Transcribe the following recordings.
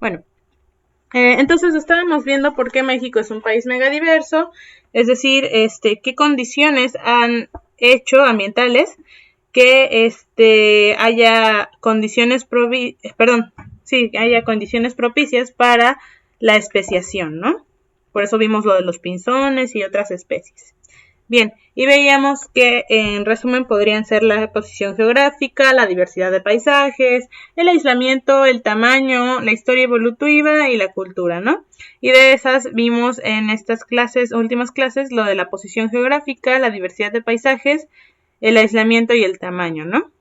Bueno, entonces estábamos viendo por qué México es un país megadiverso, es decir, qué condiciones han hecho ambientales que haya condiciones haya condiciones propicias para la especiación, ¿no? Por eso vimos lo de los pinzones y otras especies. Bien, y veíamos que en resumen podrían ser la posición geográfica, la diversidad de paisajes, el aislamiento, el tamaño, la historia evolutiva y la cultura, ¿no? Y de esas vimos en estas últimas clases, lo de la posición geográfica, la diversidad de paisajes, el aislamiento y el tamaño, ¿no?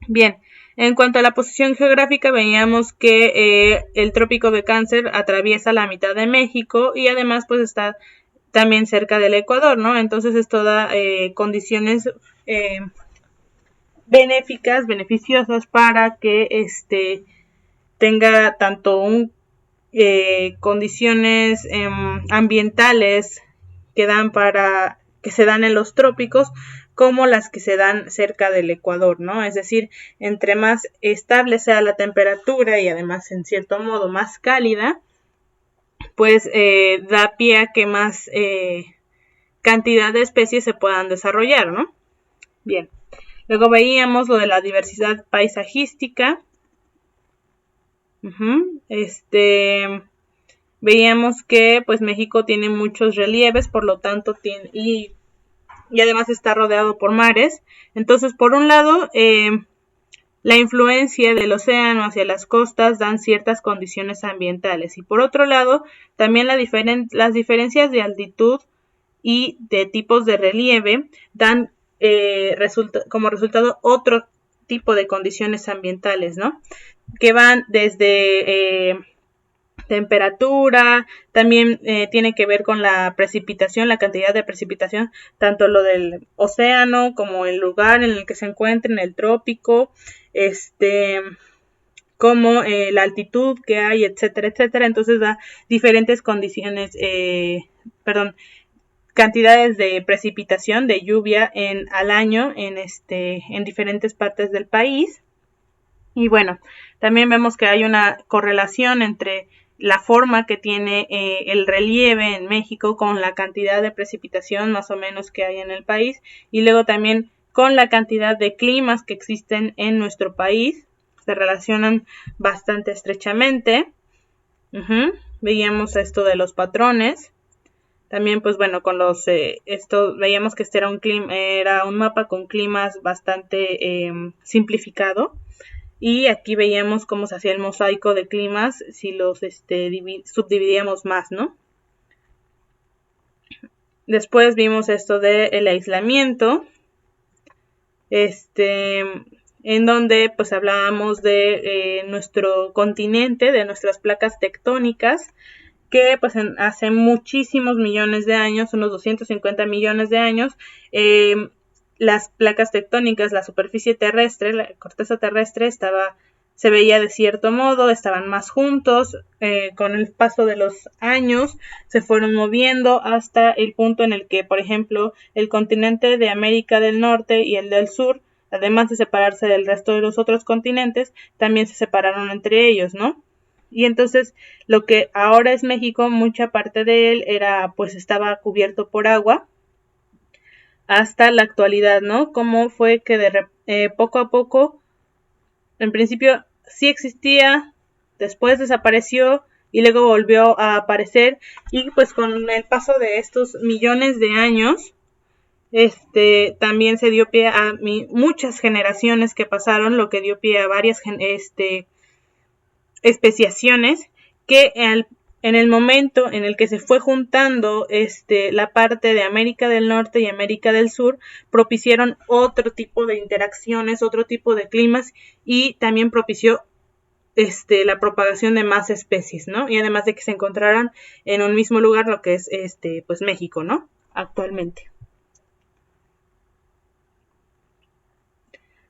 Bien, en cuanto a la posición geográfica, veíamos que el trópico de Cáncer atraviesa la mitad de México y además pues está también cerca del Ecuador, ¿no? Entonces esto da condiciones beneficiosas para que tenga tanto condiciones ambientales que se dan en los trópicos como las que se dan cerca del Ecuador, ¿no? Es decir, entre más estable sea la temperatura y además en cierto modo más cálida, pues da pie a que más cantidad de especies se puedan desarrollar, ¿no? Bien, luego veíamos lo de la diversidad paisajística. Veíamos que pues México tiene muchos relieves, por lo tanto y además está rodeado por mares. Entonces, por un lado, la influencia del océano hacia las costas dan ciertas condiciones ambientales y por otro lado, también las diferencias de altitud y de tipos de relieve dan como resultado otro tipo de condiciones ambientales, ¿no? Que van desde temperatura, también tiene que ver con la precipitación, la cantidad de precipitación, tanto lo del océano como el lugar en el que se encuentra, en el trópico, como la altitud que hay, etcétera, etcétera. Entonces da diferentes condiciones, cantidades de precipitación, de lluvia al año en diferentes partes del país. Y bueno, también vemos que hay una correlación entre la forma que tiene el relieve en México con la cantidad de precipitación más o menos que hay en el país y luego también con la cantidad de climas que existen en nuestro país. Se relacionan bastante estrechamente. Veíamos esto de los patrones. También, pues bueno, con veíamos que era un mapa con climas bastante simplificado. Y aquí veíamos cómo se hacía el mosaico de climas si los subdividíamos más, ¿no? Después vimos esto del aislamiento, en donde pues hablábamos de nuestro continente, de nuestras placas tectónicas, que pues hace muchísimos millones de años, unos 250 millones de años, las placas tectónicas, la superficie terrestre, la corteza terrestre se veía de cierto modo, estaban más juntos, con el paso de los años se fueron moviendo hasta el punto en el que, por ejemplo, el continente de América del Norte y el del Sur, además de separarse del resto de los otros continentes, también se separaron entre ellos, ¿no? Y entonces lo que ahora es México, mucha parte de él estaba cubierto por agua hasta la actualidad, ¿no? Cómo fue que poco a poco, en principio sí existía, después desapareció y luego volvió a aparecer y pues con el paso de estos millones de años, también se dio pie a muchas generaciones que pasaron, lo que dio pie a varias especiaciones que en el momento en el que se fue juntando la parte de América del Norte y América del Sur, propiciaron otro tipo de interacciones, otro tipo de climas y también propició la propagación de más especies, ¿no? Y además de que se encontraran en un mismo lugar, lo que es pues México, ¿no? Actualmente.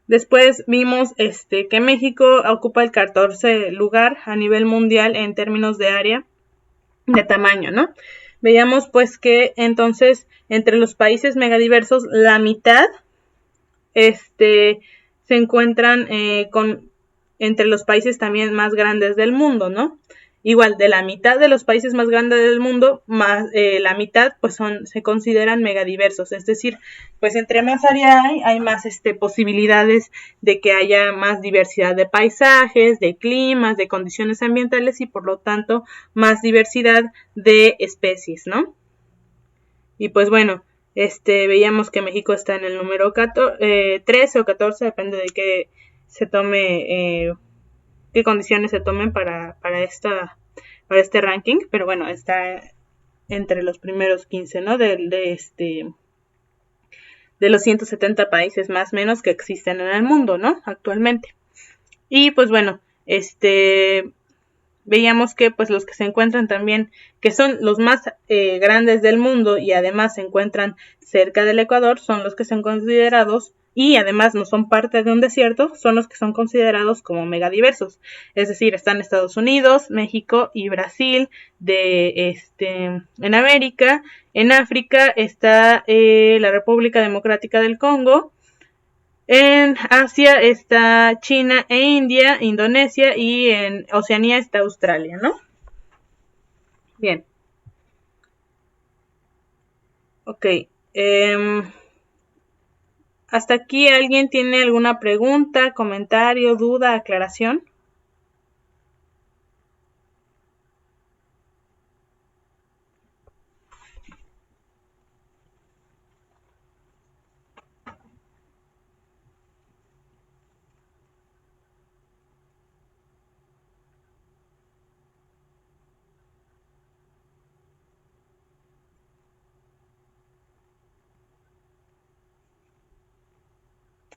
Después vimos que México ocupa el 14 lugar a nivel mundial en términos de área, de tamaño, ¿no? Veíamos pues que entonces entre los países megadiversos la mitad se encuentran con entre los países también más grandes del mundo, ¿no? Igual, de la mitad de los países más grandes del mundo, más la mitad pues se consideran megadiversos, es decir, pues entre más área hay más posibilidades de que haya más diversidad de paisajes, de climas, de condiciones ambientales y por lo tanto más diversidad de especies, ¿no? Y pues bueno, veíamos que México está en el número 13 o 14, depende de qué se tome, qué condiciones se tomen para este ranking, pero bueno, está entre los primeros 15, ¿no? De los 170 países más o menos que existen en el mundo, ¿no? Actualmente. Y pues bueno, veíamos que pues los que se encuentran también, que son los más grandes del mundo y además se encuentran cerca del Ecuador, son los que son considerados y además no son parte de un desierto, son los que son considerados como megadiversos. Es decir, están Estados Unidos, México y Brasil en América. En África está la República Democrática del Congo. En Asia está China e India, Indonesia y en Oceanía está Australia, ¿no? Bien. Ok. ¿Hasta aquí alguien tiene alguna pregunta, comentario, duda, aclaración?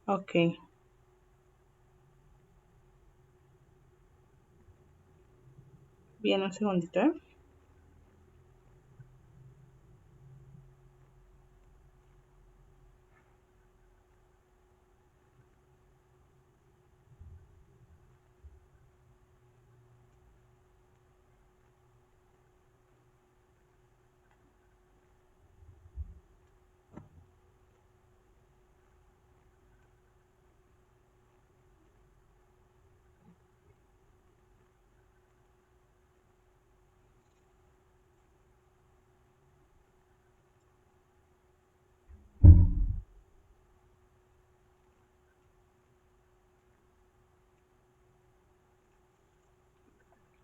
Ok. Bien, un segundito, ¿eh?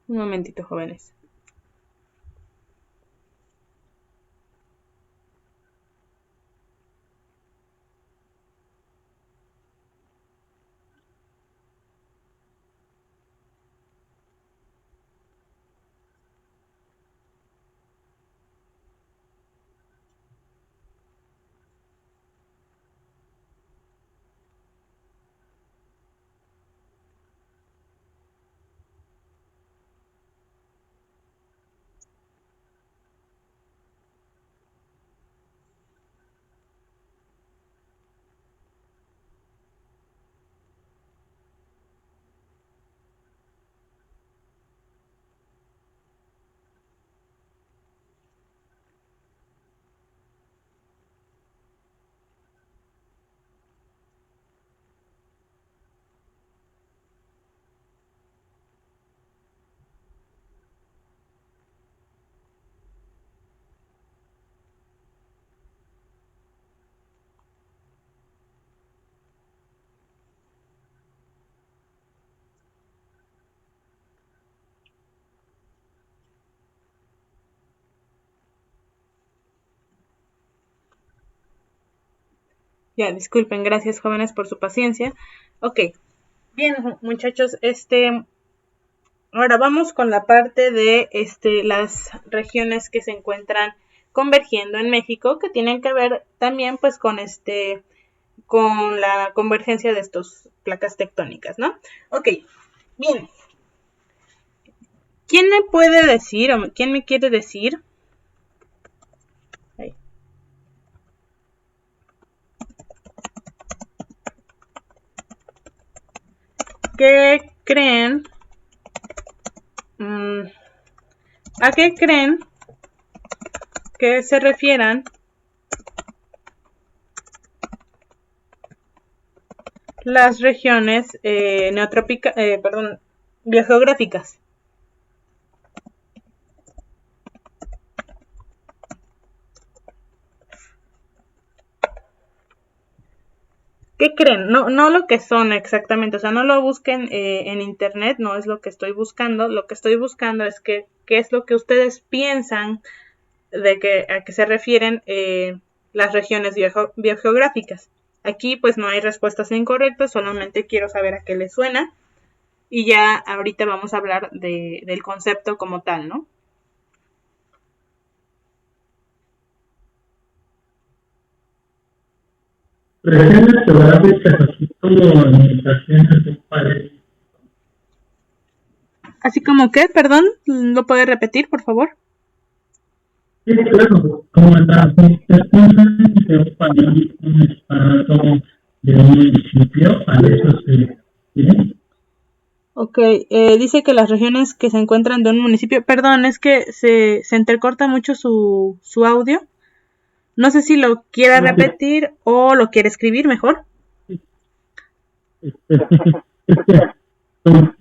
Un momentito, jóvenes. Ya, disculpen, gracias jóvenes por su paciencia. Ok, bien muchachos, ahora vamos con la parte de las regiones que se encuentran convergiendo en México, que tienen que ver también pues con con la convergencia de estas placas tectónicas, ¿no? Ok, bien. ¿Quién me puede decir o quién me quiere decir? Ahí. ¿Qué creen? ¿A qué creen que se refieran las regiones biogeográficas. ¿Qué creen? No lo que son exactamente, o sea, no lo busquen en internet, no es lo que estoy buscando. Lo que estoy buscando es qué es lo que ustedes piensan de a qué se refieren las regiones biogeográficas. Aquí pues no hay respuestas incorrectas, solamente quiero saber a qué les suena y ya ahorita vamos a hablar del concepto como tal, ¿no? Regiones geográficas, así como limitaciones de un país. Así como que, perdón, ¿lo puede repetir, por favor? Sí, claro, como las limitaciones de un país, un estado, de un municipio, a eso se refiere. Ok, dice que las regiones que se encuentran de un municipio, perdón, es que se entrecorta mucho su audio. No sé si lo quiera Ah, sí, repetir o lo quiere escribir mejor. sí, es que son,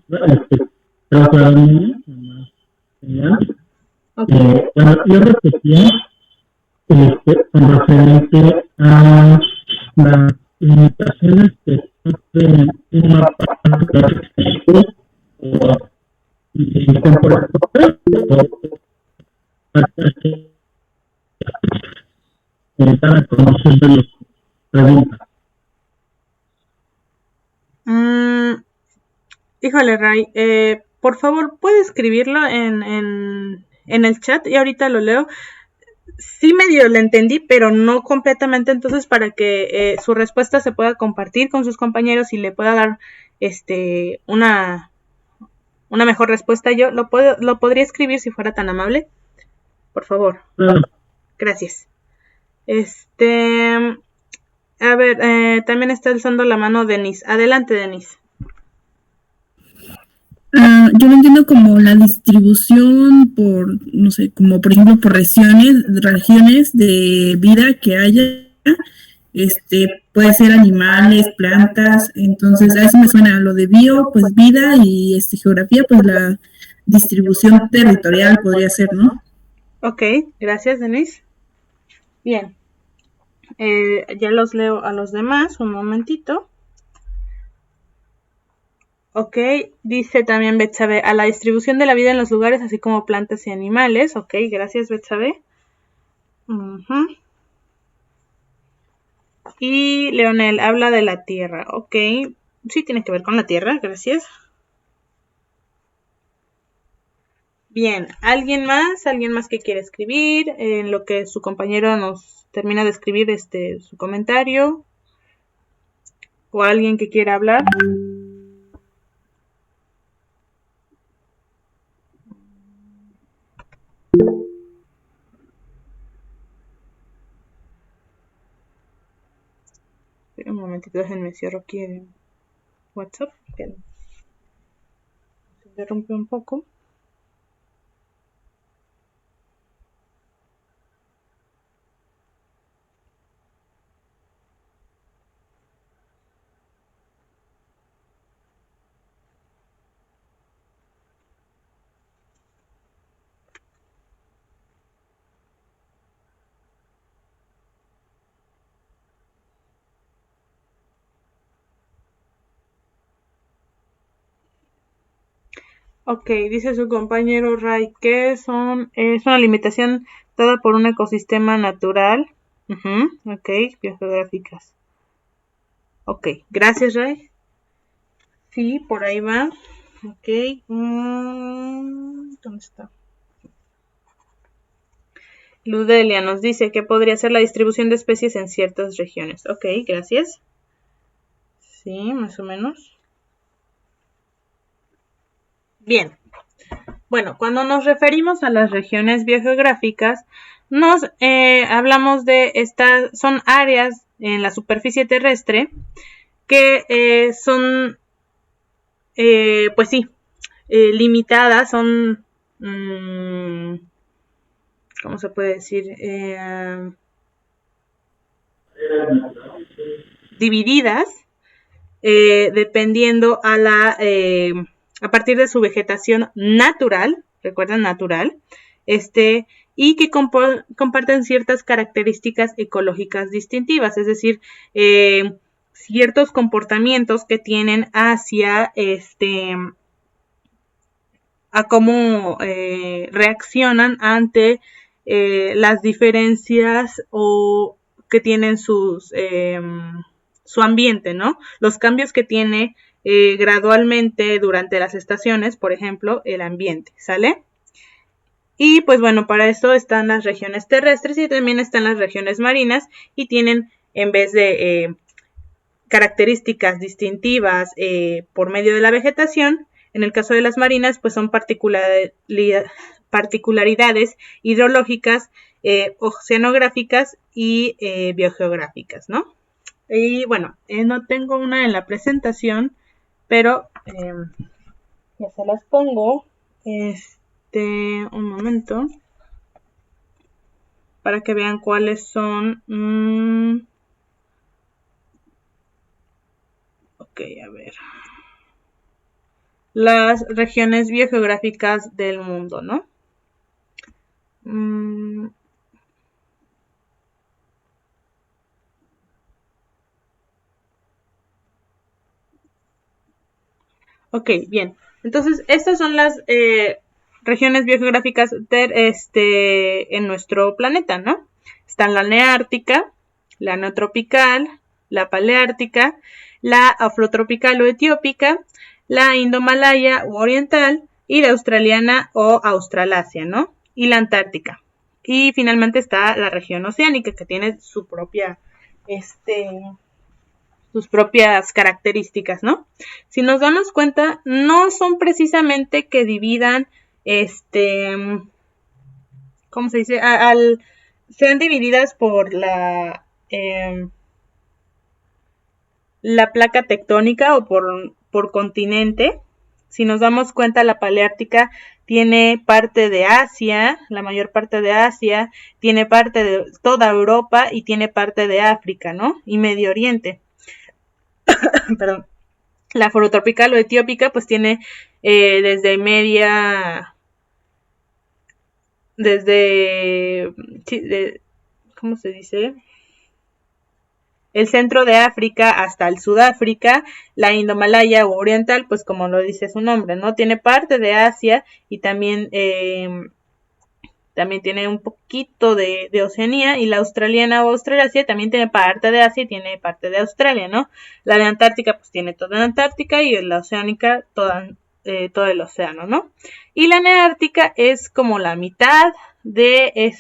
trasladando más señal. Ok. Bueno, yo repetía con referente a las limitaciones que sufren una parte de o comportamiento para conocer de los preguntas. Mm, híjole, Ray, por favor, ¿puede escribirlo en el chat y ahorita lo leo? Sí medio lo entendí, pero no completamente, entonces para que su respuesta se pueda compartir con sus compañeros y le pueda dar una mejor respuesta yo, lo podría escribir si fuera tan amable, por favor. Claro, Gracias. Este, a ver, también está alzando la mano Denise. Adelante, Denise. Yo lo entiendo como la distribución por, no sé, como por ejemplo por regiones de vida que haya, puede ser animales, plantas, entonces a eso me suena lo de bio, pues vida y geografía, pues la distribución territorial podría ser, ¿no? Ok, gracias, Denise. Bien, ya los leo a los demás, un momentito. Ok, dice también Betsabe, a la distribución de la vida en los lugares, así como plantas y animales. Ok, gracias, Betsabe. Y Leonel habla de la tierra. Ok, sí tiene que ver con la tierra, gracias. Bien, ¿Alguien más que quiere escribir? En lo que su compañero nos termina de escribir su comentario. ¿O alguien que quiera hablar? Un momentito, déjenme cierro aquí el WhatsApp, que se interrumpe un poco. Ok, dice su compañero Ray que es una limitación dada por un ecosistema natural. Ok, biogeográficas. Ok, gracias Ray. Sí, por ahí va. Ok. ¿Dónde está? Ludelia nos dice que podría ser la distribución de especies en ciertas regiones. Ok, gracias. Sí, más o menos. Bien. Bueno, cuando nos referimos a las regiones biogeográficas, nos hablamos de son áreas en la superficie terrestre que son, pues sí, limitadas, son, ¿cómo se puede decir? Divididas dependiendo a partir de su vegetación natural, recuerden, natural, y que comparten ciertas características ecológicas distintivas, es decir, ciertos comportamientos que tienen hacia a cómo reaccionan ante las diferencias o que tienen su ambiente, ¿no? Los cambios que tiene gradualmente durante las estaciones, por ejemplo, el ambiente, ¿sale? Y pues bueno, para eso están las regiones terrestres y también están las regiones marinas y tienen, en vez de características distintivas por medio de la vegetación, en el caso de las marinas, pues son particularidades hidrológicas, oceanográficas y biogeográficas, ¿no? Y bueno, no tengo una en la presentación, pero ya se las pongo. Un momento. Para que vean cuáles son. Ok, a ver. Las regiones biogeográficas del mundo, ¿no? Ok, bien. Entonces, estas son las regiones biogeográficas en nuestro planeta, ¿no? Están la neártica, la neotropical, la paleártica, la afrotropical o etiópica, la indomalaya u oriental y la australiana o australasia, ¿no? Y la antártica. Y finalmente está la región oceánica, que tiene su propia, sus propias características, ¿no? Si nos damos cuenta, no son precisamente que dividan, ¿cómo se dice? Sean divididas por la placa tectónica o por continente. Si nos damos cuenta, la paleártica tiene parte de Asia, la mayor parte de Asia, tiene parte de toda Europa y tiene parte de África, ¿no? Y Medio Oriente. Perdón. La afrotropical o etiópica pues tiene ¿cómo se dice? El centro de África hasta el Sudáfrica. La indomalaya o oriental, pues como lo dice su nombre, ¿no? Tiene parte de Asia y también tiene un poquito de Oceanía, y la australiana o australasia también tiene parte de Asia y tiene parte de Australia, ¿no? La de Antártica pues tiene toda la Antártica y la oceánica todo el océano, ¿no? Y la neártica es como la mitad de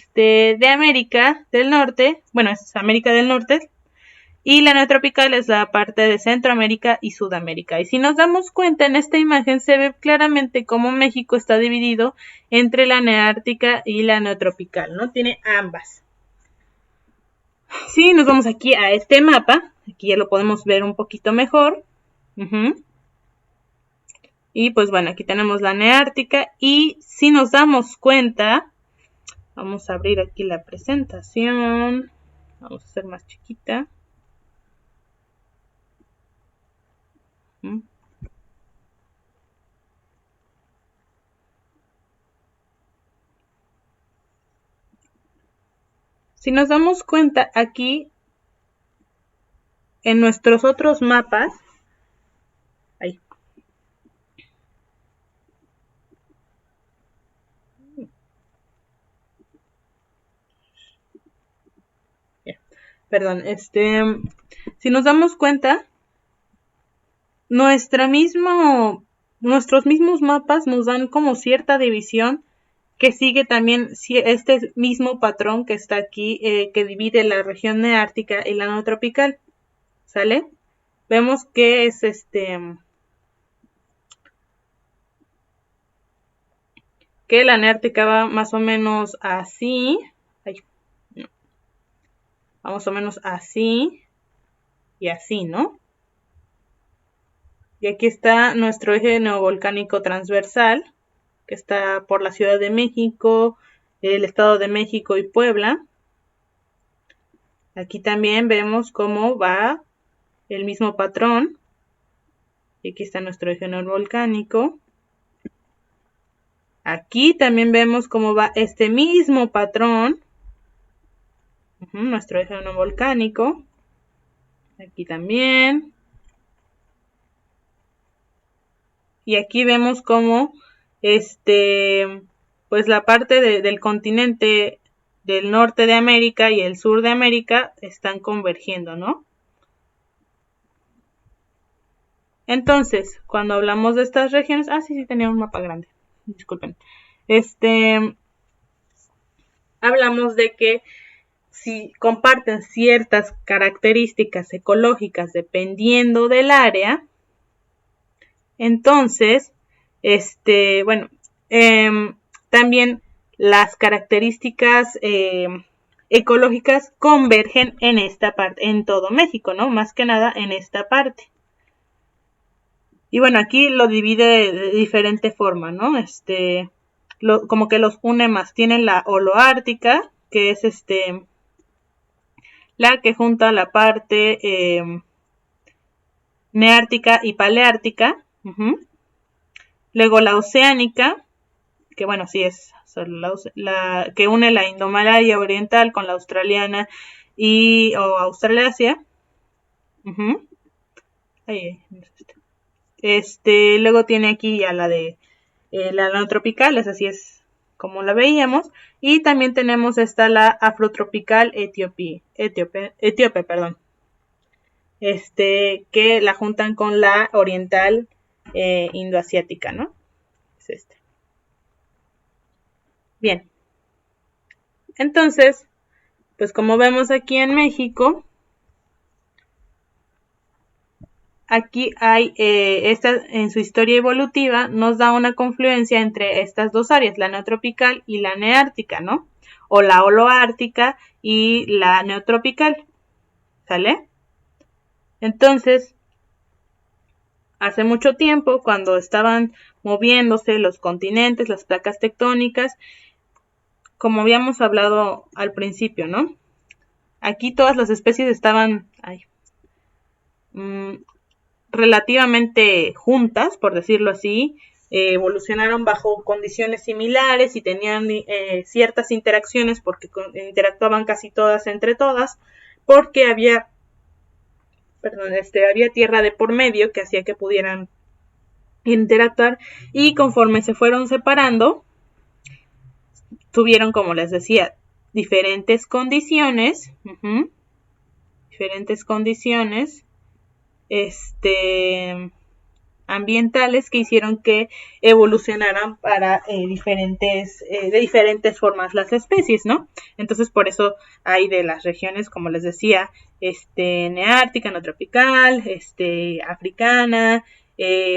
América del Norte, bueno, es América del Norte, y la neotropical es la parte de Centroamérica y Sudamérica. Y si nos damos cuenta, en esta imagen se ve claramente cómo México está dividido entre la neártica y la neotropical, ¿no? Tiene ambas. Si nos vamos aquí a este mapa, aquí ya lo podemos ver un poquito mejor. Y pues bueno, aquí tenemos la neártica y si nos damos cuenta, vamos a abrir aquí la presentación, vamos a hacer más chiquita. Si nos damos cuenta aquí, en nuestros otros mapas, ahí. Perdón, si nos damos cuenta, nuestros mismos mapas nos dan como cierta división que sigue también este mismo patrón que está aquí, que divide la región neártica y la neotropical, ¿sale? Vemos que es que la neártica va más o menos así, va más o menos así y así, ¿no? Y aquí está nuestro eje neovolcánico transversal, que está por la Ciudad de México, el Estado de México y Puebla. Aquí también vemos cómo va el mismo patrón, Y aquí está nuestro eje volcánico. Aquí también vemos cómo va este mismo patrón. Nuestro eje volcánico. Aquí también. Y aquí vemos cómo pues la parte del continente del norte de América y el sur de América están convergiendo, ¿no? Entonces, cuando hablamos de estas regiones, sí, tenía un mapa grande, disculpen. Hablamos de que si comparten ciertas características ecológicas dependiendo del área, entonces, también las características ecológicas convergen en esta parte, en todo México, ¿no? Más que nada en esta parte. Y bueno, aquí lo divide de diferente forma, ¿no? Como que los une más. Tienen la holoártica, que es la que junta la parte neártica y paleártica. Luego la oceánica, que bueno, sí es la que une la Indomalaria oriental con la australiana o Australasia. Luego tiene aquí ya la de la neotropical, esa sí es como la veíamos. Y también tenemos la afrotropical etíope, que la juntan con la oriental indoasiática, ¿no? Es Bien. Entonces, pues como vemos aquí en México, aquí hay, en su historia evolutiva, nos da una confluencia entre estas dos áreas, la neotropical y la neártica, ¿no? O la holoártica y la neotropical, ¿sale? Entonces, hace mucho tiempo, cuando estaban moviéndose los continentes, las placas tectónicas, como habíamos hablado al principio, ¿no? Aquí todas las especies estaban relativamente juntas, por decirlo así, evolucionaron bajo condiciones similares y tenían ciertas interacciones porque interactuaban casi todas entre todas, porque había tierra de por medio que hacía que pudieran interactuar, y conforme se fueron separando, tuvieron, como les decía, diferentes condiciones, ambientales que hicieron que evolucionaran para de diferentes formas las especies, ¿no? Entonces, por eso hay de las regiones, como les decía, neártica, no tropical, africana,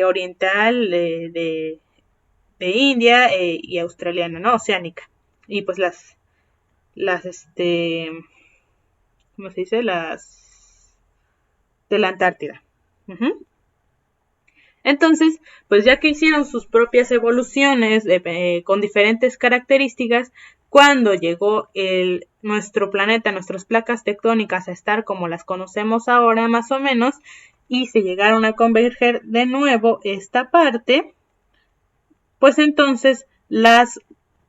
oriental, de India y australiana, ¿no? Oceánica. Y pues ¿cómo se dice? Las de la Antártida. Entonces, pues ya que hicieron sus propias evoluciones con diferentes características, cuando llegó nuestro planeta, nuestras placas tectónicas a estar como las conocemos ahora más o menos, y se llegaron a converger de nuevo esta parte, pues entonces las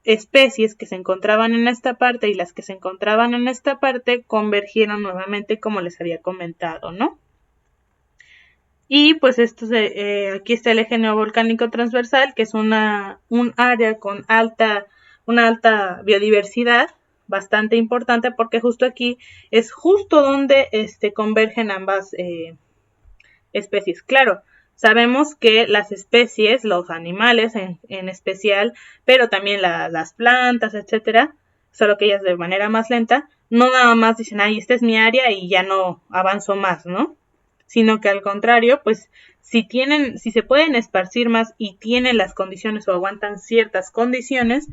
especies que se encontraban en esta parte y las que se encontraban en esta parte convergieron nuevamente, como les había comentado, ¿no? Y pues aquí está el eje neovolcánico transversal, que es un área con una alta biodiversidad, bastante importante, porque justo aquí es justo donde convergen ambas especies. Claro, sabemos que las especies, los animales en especial, pero también las plantas, etcétera, solo que ellas de manera más lenta, no nada más dicen, esta es mi área y ya no avanzo más, ¿no? Sino que al contrario, pues si se pueden esparcir más y tienen las condiciones o aguantan ciertas condiciones,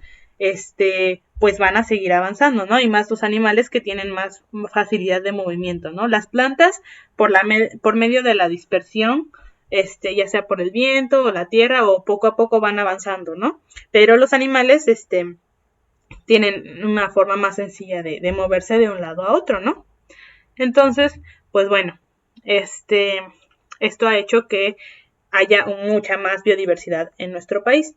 pues van a seguir avanzando, ¿no? Y más los animales que tienen más facilidad de movimiento, ¿no? Las plantas por medio de la dispersión, ya sea por el viento o la tierra, o poco a poco van avanzando, ¿no? Pero los animales, tienen una forma más sencilla de moverse de un lado a otro, ¿no? Entonces, pues bueno, esto ha hecho que haya mucha más biodiversidad en nuestro país.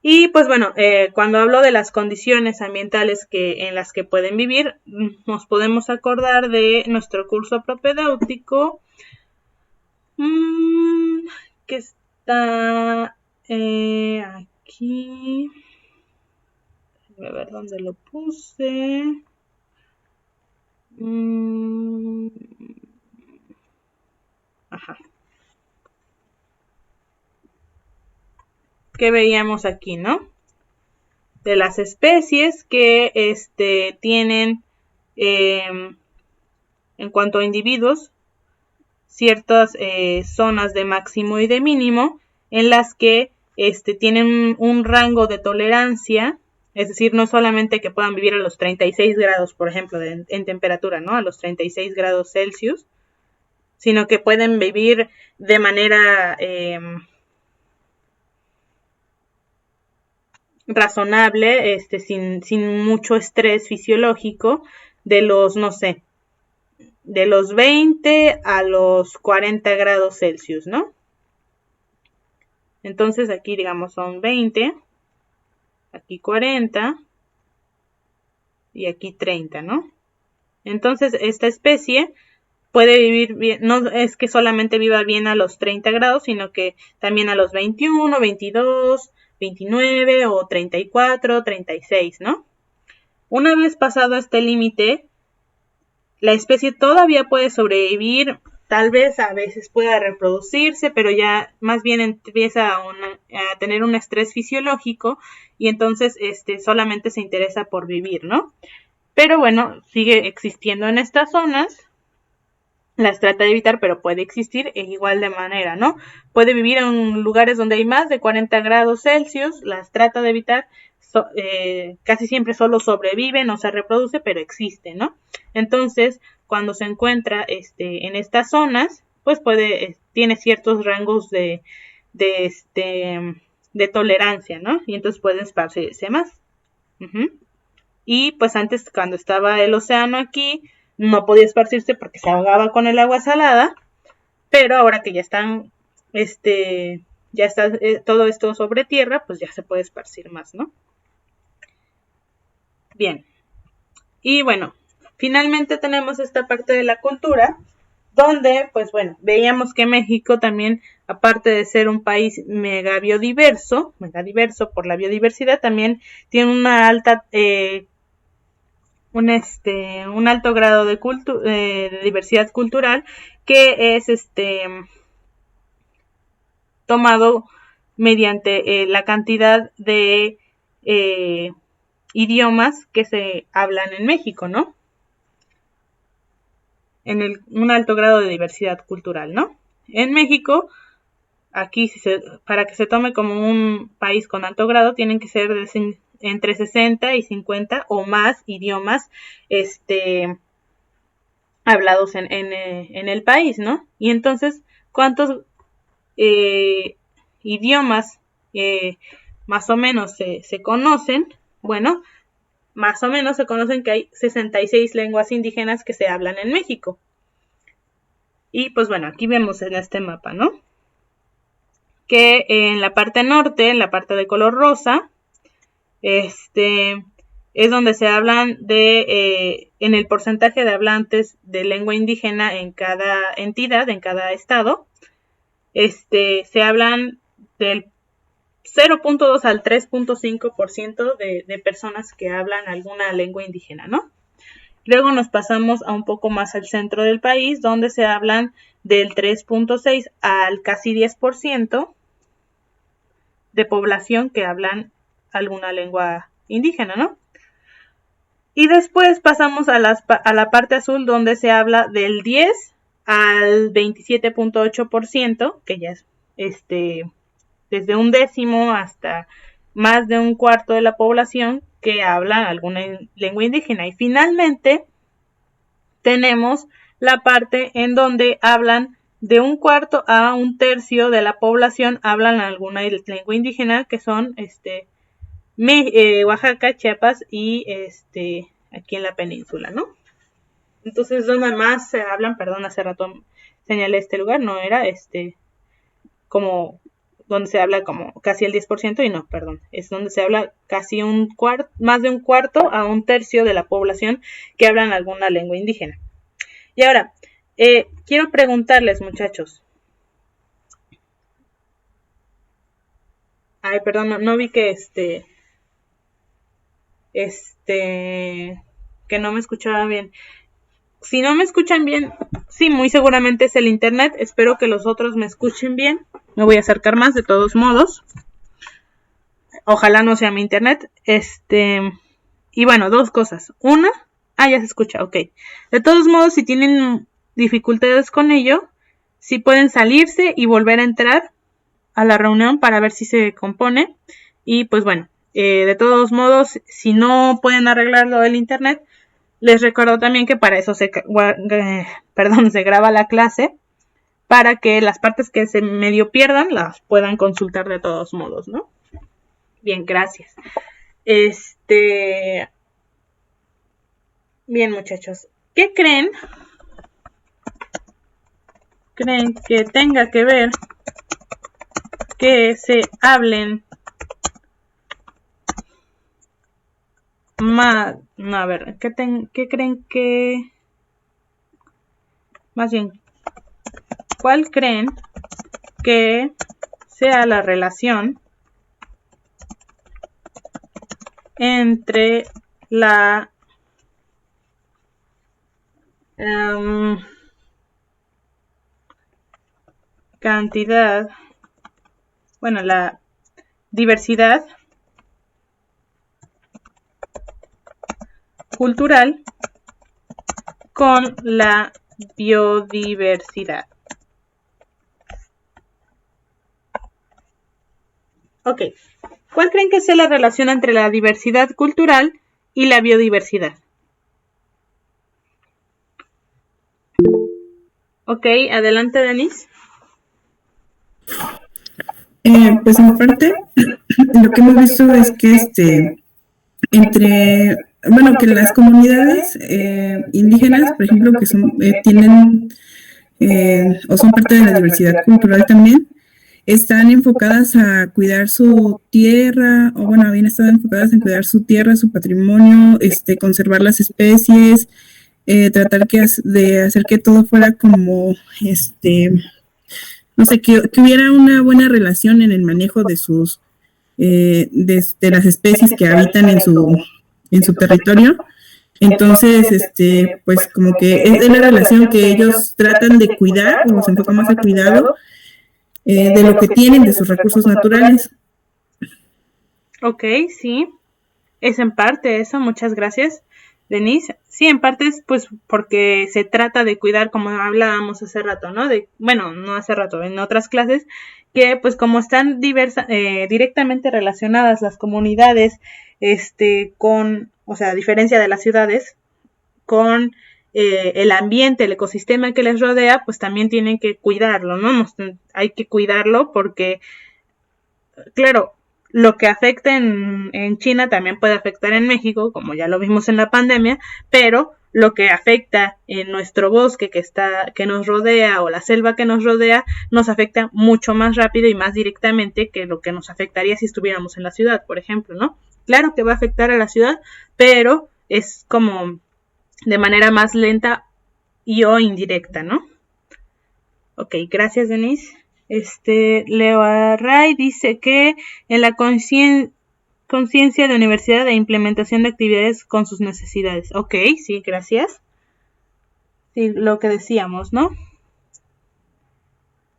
Y pues bueno, cuando hablo de las condiciones ambientales en las que pueden vivir, nos podemos acordar de nuestro curso propedéutico, que está aquí. Voy a ver dónde lo puse. Ajá. Que veíamos aquí, ¿no? De las especies que tienen, en cuanto a individuos, ciertas zonas de máximo y de mínimo, en las que tienen un rango de tolerancia, es decir, no solamente que puedan vivir a los 36 grados, por ejemplo, en temperatura, ¿no? A los 36 grados Celsius, sino que pueden vivir de manera razonable, sin mucho estrés fisiológico, de los, no sé, de los 20 a los 40 grados Celsius, ¿no? Entonces aquí, digamos, son 20, aquí 40 y aquí 30, ¿no? Entonces esta especie puede vivir bien, no es que solamente viva bien a los 30 grados, sino que también a los 21, 22, 29 o 34, 36, ¿no? Una vez pasado este límite, la especie todavía puede sobrevivir, tal vez a veces pueda reproducirse, pero ya más bien empieza a tener un estrés fisiológico y entonces solamente se interesa por vivir, ¿no? Pero bueno, sigue existiendo en estas zonas. Las trata de evitar, pero puede existir en igual de manera, ¿no? Puede vivir en lugares donde hay más de 40 grados Celsius, las trata de evitar, casi siempre solo sobrevive, no se reproduce, pero existe, ¿no? Entonces, cuando se encuentra en estas zonas, pues tiene ciertos rangos de tolerancia, ¿no? Y entonces puede esparcirse más. Y pues antes, cuando estaba el océano aquí, no podía esparcirse porque se ahogaba con el agua salada, pero ahora que ya están, ya está todo esto sobre tierra, pues ya se puede esparcir más, ¿no? Bien. Y bueno, finalmente tenemos esta parte de la cultura, donde, pues bueno, veíamos que México también, aparte de ser un país mega diverso por la biodiversidad, también tiene una alta un alto grado de diversidad cultural que es tomado mediante la cantidad de idiomas que se hablan en México, ¿no? Un alto grado de diversidad cultural, ¿no? En México, aquí para que se tome como un país con alto grado, tienen que ser entre 60 y 50 o más idiomas hablados en el país, ¿no? Y entonces, ¿cuántos idiomas más o menos se conocen? Bueno, más o menos se conocen que hay 66 lenguas indígenas que se hablan en México. Y pues bueno, aquí vemos en este mapa, ¿no? Que en la parte norte, en la parte de color rosa, es donde se hablan en el porcentaje de hablantes de lengua indígena en cada entidad, en cada estado, se hablan del 0.2 al 3.5% de personas que hablan alguna lengua indígena, ¿no? Luego nos pasamos a un poco más al centro del país, donde se hablan del 3.6 al casi 10% de población que hablan alguna lengua indígena, ¿no? Y después pasamos a la parte azul, donde se habla del 10 al 27.8%, que ya es desde un décimo hasta más de un cuarto de la población que habla alguna lengua indígena. Y finalmente tenemos la parte en donde hablan de un cuarto a un tercio de la población hablan alguna lengua indígena, que son Oaxaca, Chiapas y aquí en la península, ¿no? Entonces, donde más se hablan, perdón, hace rato señalé este lugar, no era como donde se habla como casi el 10%, y no, perdón, es donde se habla casi más de un cuarto a un tercio de la población que hablan alguna lengua indígena. Y ahora, quiero preguntarles, muchachos. Ay, perdón, no vi que que no me escuchaba bien. Si no me escuchan bien, sí, muy seguramente es el internet. Espero que los otros me escuchen bien. Me voy a acercar más, de todos modos. Ojalá no sea mi internet. Y bueno, dos cosas. Una, ya se escucha, ok. De todos modos, si tienen dificultades con ello, sí pueden salirse y volver a entrar a la reunión para ver si se compone. Y pues bueno, de todos modos, si no pueden arreglar lo del internet, les recuerdo también que para eso se graba la clase, para que las partes que se medio pierdan las puedan consultar de todos modos, ¿no? Bien, gracias. Bien, muchachos, ¿qué creen que tenga que ver que se hablen más? No, a ver, ¿qué creen que... Más bien, ¿cuál creen que sea la relación entre la cantidad, bueno, la diversidad cultural con la biodiversidad? Ok, ¿cuál creen que sea la relación entre la diversidad cultural y la biodiversidad? Ok, adelante, Denise. Pues en parte, lo que hemos visto es que que las comunidades indígenas, por ejemplo, que tienen o son parte de la diversidad cultural también, están enfocadas a cuidar su tierra, o bueno, bien están enfocadas en cuidar su tierra, su patrimonio, conservar las especies, tratar de hacer que todo fuera como, no sé, que hubiera una buena relación en el manejo de sus, de las especies que habitan en su territorio. Entonces, pues como que es la relación que ellos tratan de cuidar, o se enfoca más al cuidado de lo que tienen, de sus recursos naturales. Ok, sí, es en parte eso, muchas gracias, Denise. Sí, en parte es pues porque se trata de cuidar, como hablábamos hace rato, ¿no? No hace rato, en otras clases, que pues como están directamente relacionadas las comunidades, o sea, a diferencia de las ciudades, con el ambiente, el ecosistema que les rodea, pues también tienen que cuidarlo, ¿no? Hay que cuidarlo porque, claro, lo que afecta en China también puede afectar en México, como ya lo vimos en la pandemia, pero lo que afecta en nuestro bosque que nos rodea, o la selva que nos rodea, nos afecta mucho más rápido y más directamente que lo que nos afectaría si estuviéramos en la ciudad, por ejemplo, ¿no? Claro que va a afectar a la ciudad, pero es como de manera más lenta o indirecta, ¿no? Ok, gracias, Denise. Leo Array dice que en la conciencia de universidad e implementación de actividades con sus necesidades. Ok, sí, gracias. Sí, lo que decíamos, ¿no?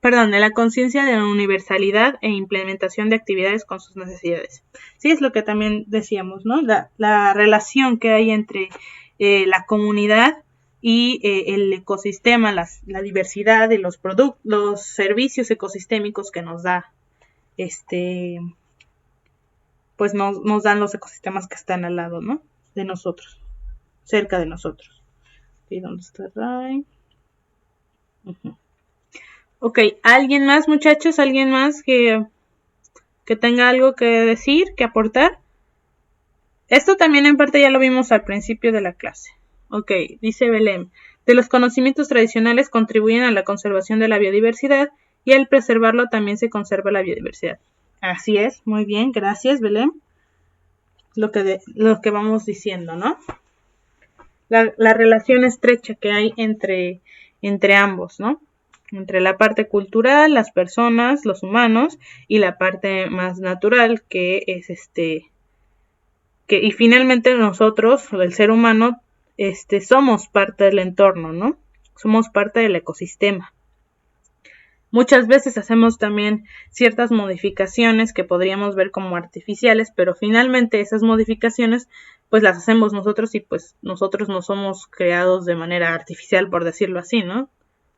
Perdón, de la conciencia de la universalidad e implementación de actividades con sus necesidades. Sí, es lo que también decíamos, ¿no? La relación que hay entre la comunidad y el ecosistema, la diversidad de los servicios ecosistémicos que nos da, pues nos dan los ecosistemas que están al lado, ¿no? De nosotros, cerca de nosotros. ¿Y dónde está Ray? Ok, ¿alguien más, muchachos? ¿Alguien más que tenga algo que decir, que aportar? Esto también en parte ya lo vimos al principio de la clase. Ok, dice Belén, de los conocimientos tradicionales contribuyen a la conservación de la biodiversidad y al preservarlo también se conserva la biodiversidad. Así es, muy bien, gracias Belén. Lo que vamos diciendo, ¿no? La relación estrecha que hay entre ambos, ¿no? Entre la parte cultural, las personas, los humanos, y la parte más natural, que es y finalmente nosotros, el ser humano, somos parte del entorno, ¿no? Somos parte del ecosistema. Muchas veces hacemos también ciertas modificaciones que podríamos ver como artificiales, pero finalmente esas modificaciones pues las hacemos nosotros y pues nosotros no somos creados de manera artificial, por decirlo así, ¿no?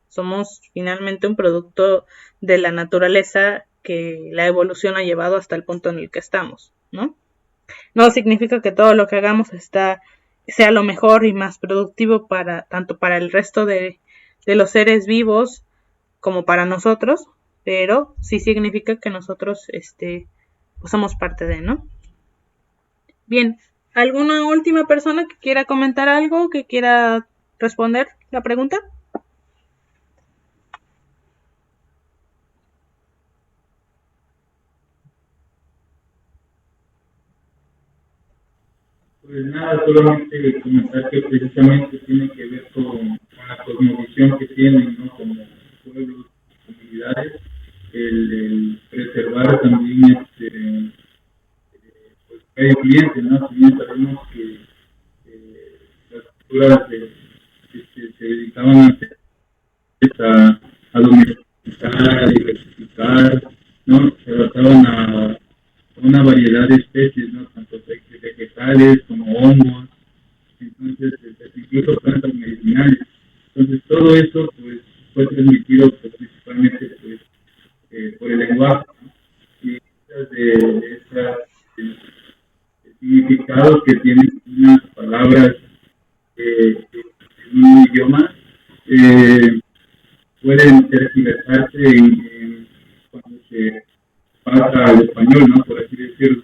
Somos finalmente un producto de la naturaleza que la evolución ha llevado hasta el punto en el que estamos, ¿no? No significa que todo lo que hagamos sea lo mejor y más productivo tanto para el resto de los seres vivos como para nosotros, pero sí significa que nosotros pues somos parte de, ¿no? Bien, ¿alguna última persona que quiera comentar algo, que quiera responder la pregunta? Pues nada, solamente comentar que precisamente tiene que ver con la cosmovisión que tienen, ¿no? Como pueblos, comunidades, el preservar también pues, medio ambiente, ¿no? Si bien sabemos que las culturas se dedicaban a domesticar, a diversificar, ¿no? Se adaptaban a una variedad de especies, ¿no? Tanto vegetales como hongos, entonces incluso plantas medicinales. Entonces todo eso pues fue transmitido pues, principalmente pues, por el lenguaje, ¿no? Y de esos significados que tienen unas palabras en un idioma pueden tergiversarse cuando se pasa al español, ¿no? Por así decirlo.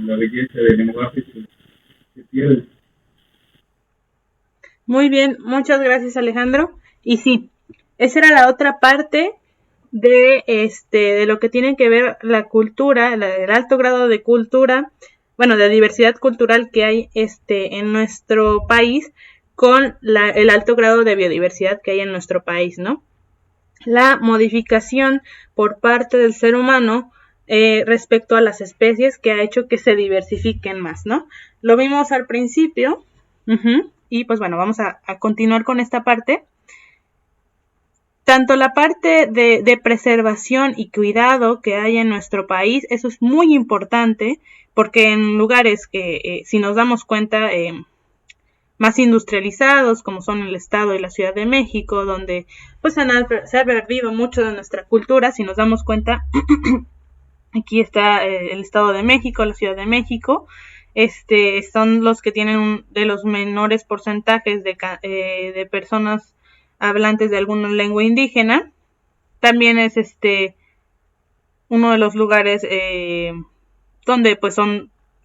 La belleza del lenguaje se pierde. Muy bien, muchas gracias Alejandro. Y sí, esa era la otra parte de lo que tiene que ver la cultura, el alto grado de cultura, bueno, de diversidad cultural que hay en nuestro país con el alto grado de biodiversidad que hay en nuestro país, ¿no? La modificación por parte del ser humano respecto a las especies que ha hecho que se diversifiquen más, ¿no? Lo vimos al principio, y pues bueno, vamos a continuar con esta parte. Tanto la parte de preservación y cuidado que hay en nuestro país, eso es muy importante, porque en lugares que, si nos damos cuenta, más industrializados, como son el Estado y la Ciudad de México, donde pues se ha perdido mucho de nuestra cultura, si nos damos cuenta, aquí está el Estado de México, la Ciudad de México, son los que tienen de los menores porcentajes de personas hablantes de alguna lengua indígena. También es uno de los lugares donde pues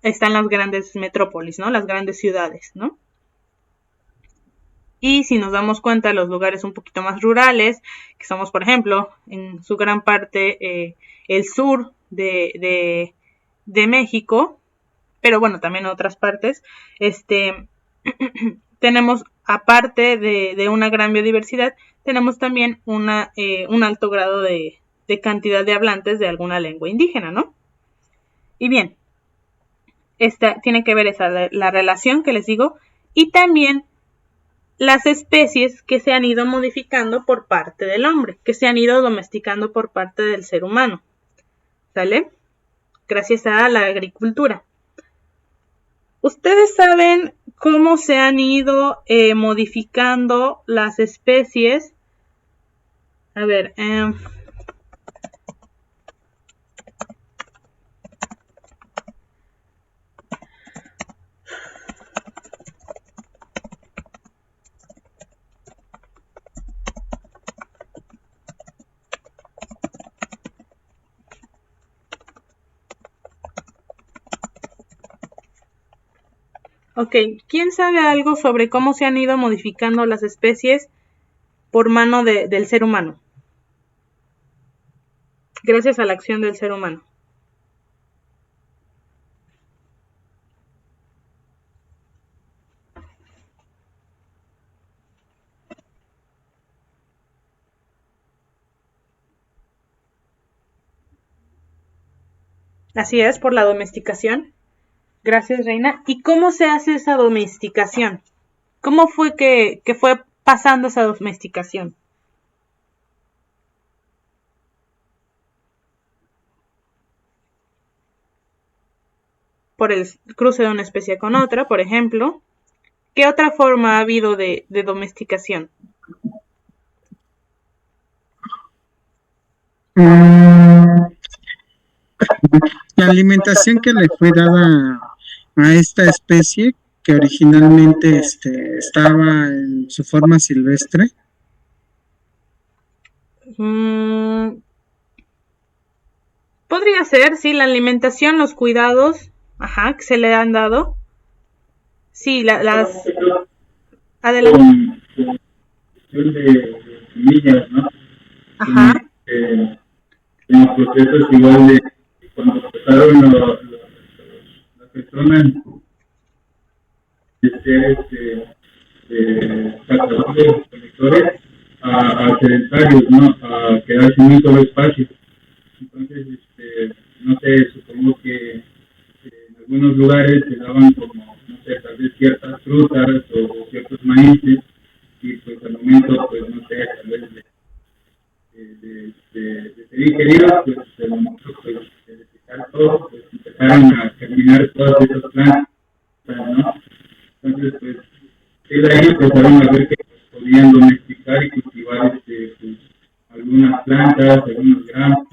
están las grandes metrópolis, ¿no? Las grandes ciudades, ¿no? Y si nos damos cuenta, los lugares un poquito más rurales, que somos, por ejemplo, en su gran parte el sur de México, pero bueno, también en otras partes, tenemos, aparte de una gran biodiversidad, tenemos también un alto grado de cantidad de hablantes de alguna lengua indígena, ¿no? Y bien, esta tiene que ver la relación que les digo, y también las especies que se han ido modificando por parte del hombre, que se han ido domesticando por parte del ser humano, ¿sale? Gracias a la agricultura. ¿Ustedes saben cómo se han ido modificando las especies? A ver, ok, ¿quién sabe algo sobre cómo se han ido modificando las especies por mano del ser humano? gracias a la acción del ser humano. Así es, por la domesticación. Gracias, Reina. ¿Y cómo se hace esa domesticación? ¿Cómo fue que fue pasando esa domesticación? Por el cruce de una especie con otra, por ejemplo. ¿Qué otra forma ha habido de domesticación? La alimentación que le fue dada a esta especie, que originalmente estaba en su forma silvestre. Podría ser, sí, la alimentación, los cuidados, que se le han dado. Sí, las... Adelante. De semillas, ¿no? Ajá. En los procesos igual de cuando empezaron las personas de ser cazadores, colectores, a sedentarios, ¿no? A quedarse en un solo espacio. Entonces, no sé, supongo que en algunos lugares se daban como, no sé, tal vez ciertas frutas o ciertos maíces, y pues al momento, pues no sé, tal vez de ser ingeridos, pues al momento pues, de desechar todo, pues empezaron a germinar todas esas plantas, ¿no? Entonces, pues, de ahí empezaron a ver que pues, podían domesticar y cultivar pues, algunas plantas, algunos granos,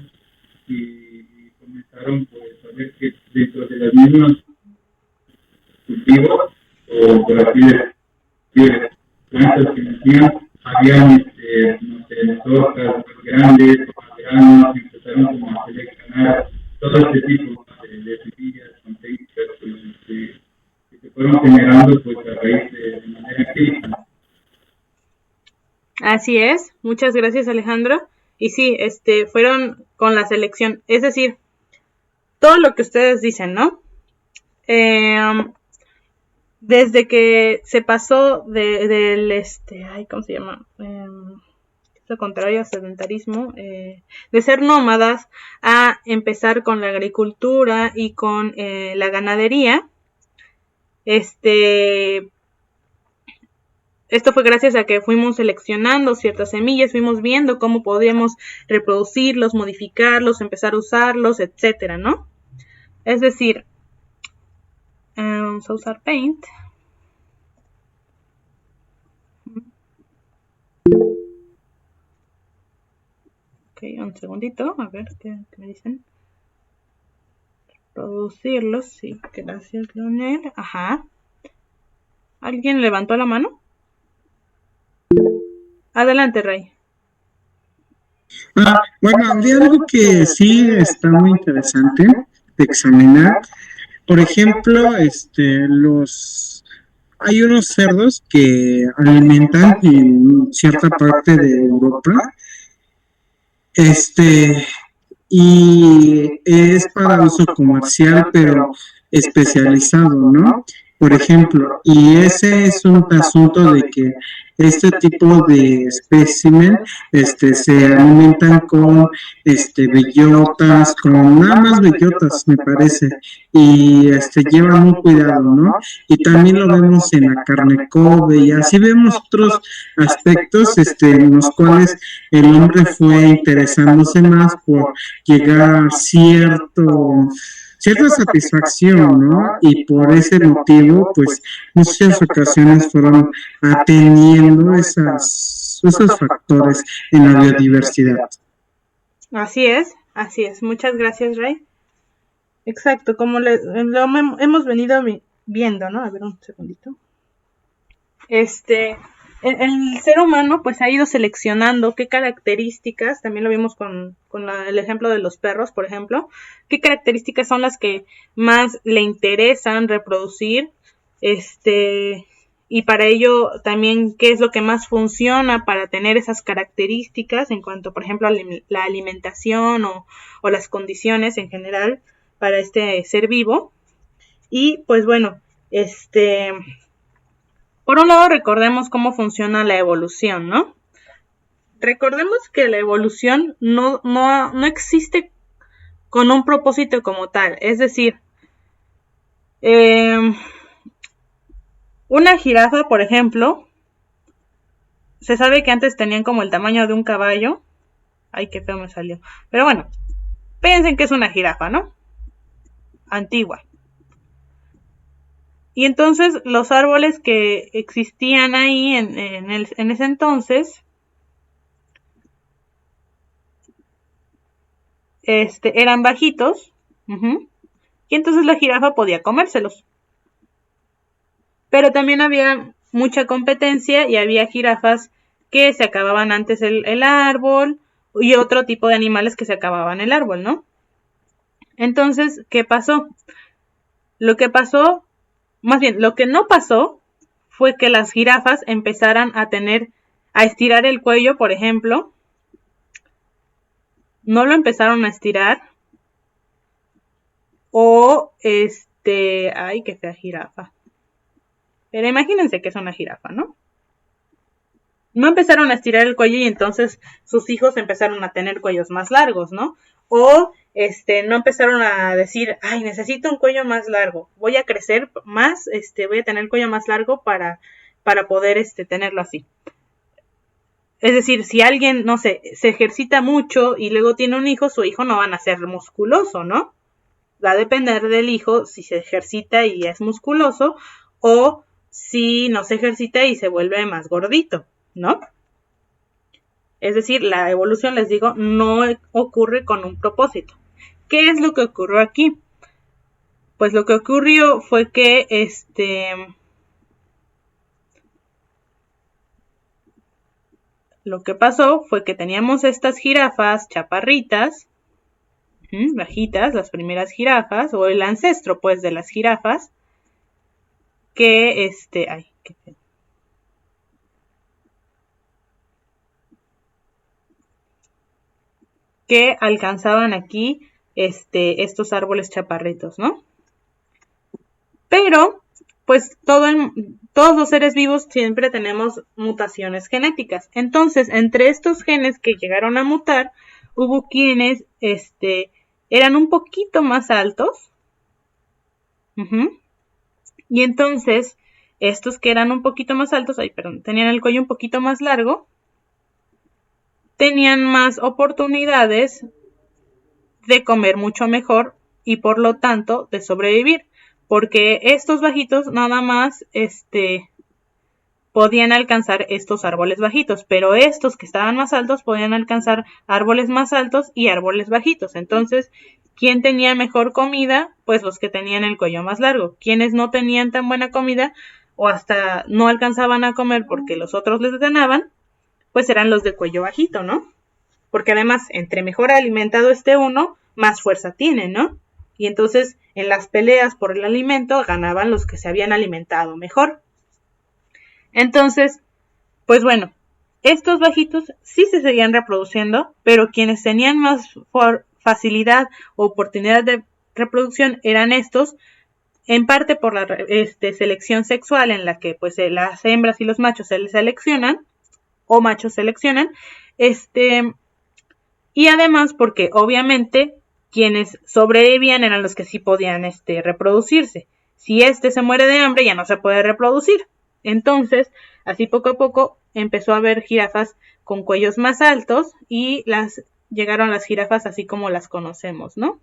y comenzaron pues a ver que dentro de las mismas cultivos, o por así decir, plantas que nacían, habían, no sé, nosotras más grandes, más granos, y empezaron como a seleccionar todo este tipo de semillas contextas, pues, que se fueron generando pues a raíz de manera empírica. Así es, muchas gracias, Alejandro. Y sí, fueron con la selección, es decir, todo lo que ustedes dicen, ¿no? Desde que se pasó del ¿cómo se llama? Lo contrario a sedentarismo, de ser nómadas a empezar con la agricultura y con la ganadería. Esto fue gracias a que fuimos seleccionando ciertas semillas, fuimos viendo cómo podíamos reproducirlos, modificarlos, empezar a usarlos, etcétera, ¿no? Es decir, vamos a usar Paint. Ok, un segundito, a ver qué me dicen. Reproducirlos, sí, gracias, Leonel. Ajá. ¿Alguien levantó la mano? Adelante, Ray. Bueno, había algo que sí está muy interesante de examinar. Por ejemplo, hay unos cerdos que alimentan en cierta parte de Europa, y es para uso comercial, pero especializado, ¿no? Por ejemplo, y ese es un asunto de que este tipo de espécimen, se alimentan con, bellotas, con nada más bellotas, me parece, y, llevan un cuidado, ¿no? Y también lo vemos en la carne Kobe, y así vemos otros aspectos, en los cuales el hombre fue interesándose más por llegar a cierta satisfacción, ¿no? Y por ese motivo, pues, muchas ocasiones fueron atendiendo esos factores en la biodiversidad. Así es. Muchas gracias, Ray. Exacto, como lo hemos venido viendo, ¿no? A ver, un segundito. El ser humano pues ha ido seleccionando qué características, también lo vimos con el ejemplo de los perros, por ejemplo, qué características son las que más le interesan reproducir, y para ello también qué es lo que más funciona para tener esas características en cuanto, por ejemplo, a la alimentación o las condiciones en general para este ser vivo. Y pues bueno, por un lado recordemos cómo funciona la evolución, ¿no? Recordemos que la evolución no existe con un propósito como tal, es decir, una jirafa, por ejemplo, se sabe que antes tenían como el tamaño de un caballo. Ay, qué feo me salió. Pero bueno, piensen que es una jirafa, ¿no? Antigua. Y entonces los árboles que existían ahí en ese entonces, eran bajitos. Y entonces la jirafa podía comérselos. Pero también había mucha competencia y había jirafas que se acababan antes el árbol y otro tipo de animales que se acababan el árbol, ¿no? Entonces, ¿qué pasó? Lo que no pasó fue que las jirafas empezaran a estirar el cuello, por ejemplo. No lo empezaron a estirar. O ay, qué fea jirafa. Pero imagínense que es una jirafa, ¿no? No empezaron a estirar el cuello y entonces sus hijos empezaron a tener cuellos más largos, ¿no? O no empezaron a decir, ay, necesito un cuello más largo, voy a crecer más, voy a tener el cuello más largo para poder tenerlo así. Es decir, si alguien, no sé, se ejercita mucho y luego tiene un hijo, su hijo no va a nacer musculoso, ¿no? Va a depender del hijo si se ejercita y es musculoso o si no se ejercita y se vuelve más gordito, ¿no? Es decir, la evolución, les digo, no ocurre con un propósito. ¿Qué es lo que ocurrió aquí? Pues lo que ocurrió fue que lo que pasó fue que teníamos estas jirafas chaparritas, bajitas, las primeras jirafas, o el ancestro, pues, de las jirafas, que, ay, qué feo. Que alcanzaban aquí, estos árboles chaparritos, ¿no? Pero, pues, todos los seres vivos siempre tenemos mutaciones genéticas. Entonces, entre estos genes que llegaron a mutar, hubo quienes, eran un poquito más altos. Y entonces, estos que eran un poquito más altos, tenían el cuello un poquito más largo, tenían más oportunidades de comer mucho mejor y por lo tanto de sobrevivir, porque estos bajitos nada más podían alcanzar estos árboles bajitos, pero estos que estaban más altos podían alcanzar árboles más altos y árboles bajitos. Entonces, ¿quién tenía mejor comida? Pues los que tenían el cuello más largo. Quienes no tenían tan buena comida o hasta no alcanzaban a comer porque los otros les ganaban, pues eran los de cuello bajito, ¿no? Porque además, entre mejor alimentado esté uno, más fuerza tiene, ¿no? Y entonces, en las peleas por el alimento, ganaban los que se habían alimentado mejor. Entonces, pues bueno, estos bajitos sí se seguían reproduciendo, pero quienes tenían más facilidad o oportunidad de reproducción eran estos, en parte por la selección sexual en la que pues las hembras y los machos se les seleccionan, o machos seleccionan, y además porque obviamente quienes sobrevivían eran los que sí podían reproducirse. Si se muere de hambre ya no se puede reproducir. Entonces, así poco a poco empezó a haber jirafas con cuellos más altos y llegaron las jirafas así como las conocemos, ¿no?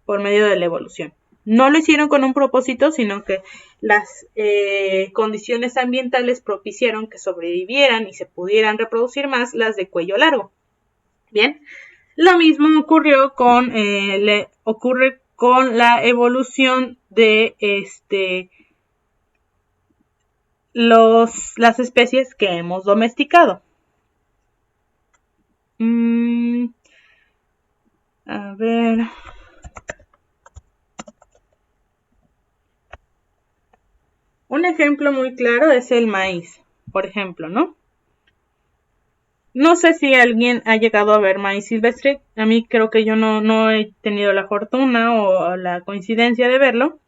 Por medio de la evolución. No lo hicieron con un propósito, sino que las condiciones ambientales propiciaron que sobrevivieran y se pudieran reproducir más las de cuello largo. Bien, lo mismo ocurre con la evolución de las especies que hemos domesticado. A ver. Un ejemplo muy claro es el maíz, por ejemplo, ¿no? No sé si alguien ha llegado a ver maíz silvestre. A mí creo que yo no he tenido la fortuna o la coincidencia de verlo.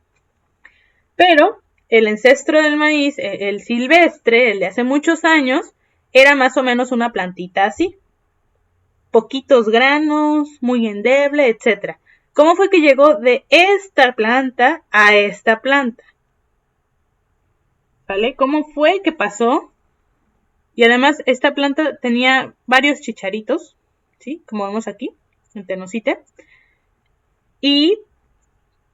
Pero el ancestro del maíz, el silvestre, el de hace muchos años, era más o menos una plantita así. Poquitos granos, muy endeble, etc. ¿Cómo fue que llegó de esta planta a esta planta? ¿Vale? ¿Cómo fue que pasó? Y además esta planta tenía varios chicharitos, ¿sí? Como vemos aquí, en Tenosique. Y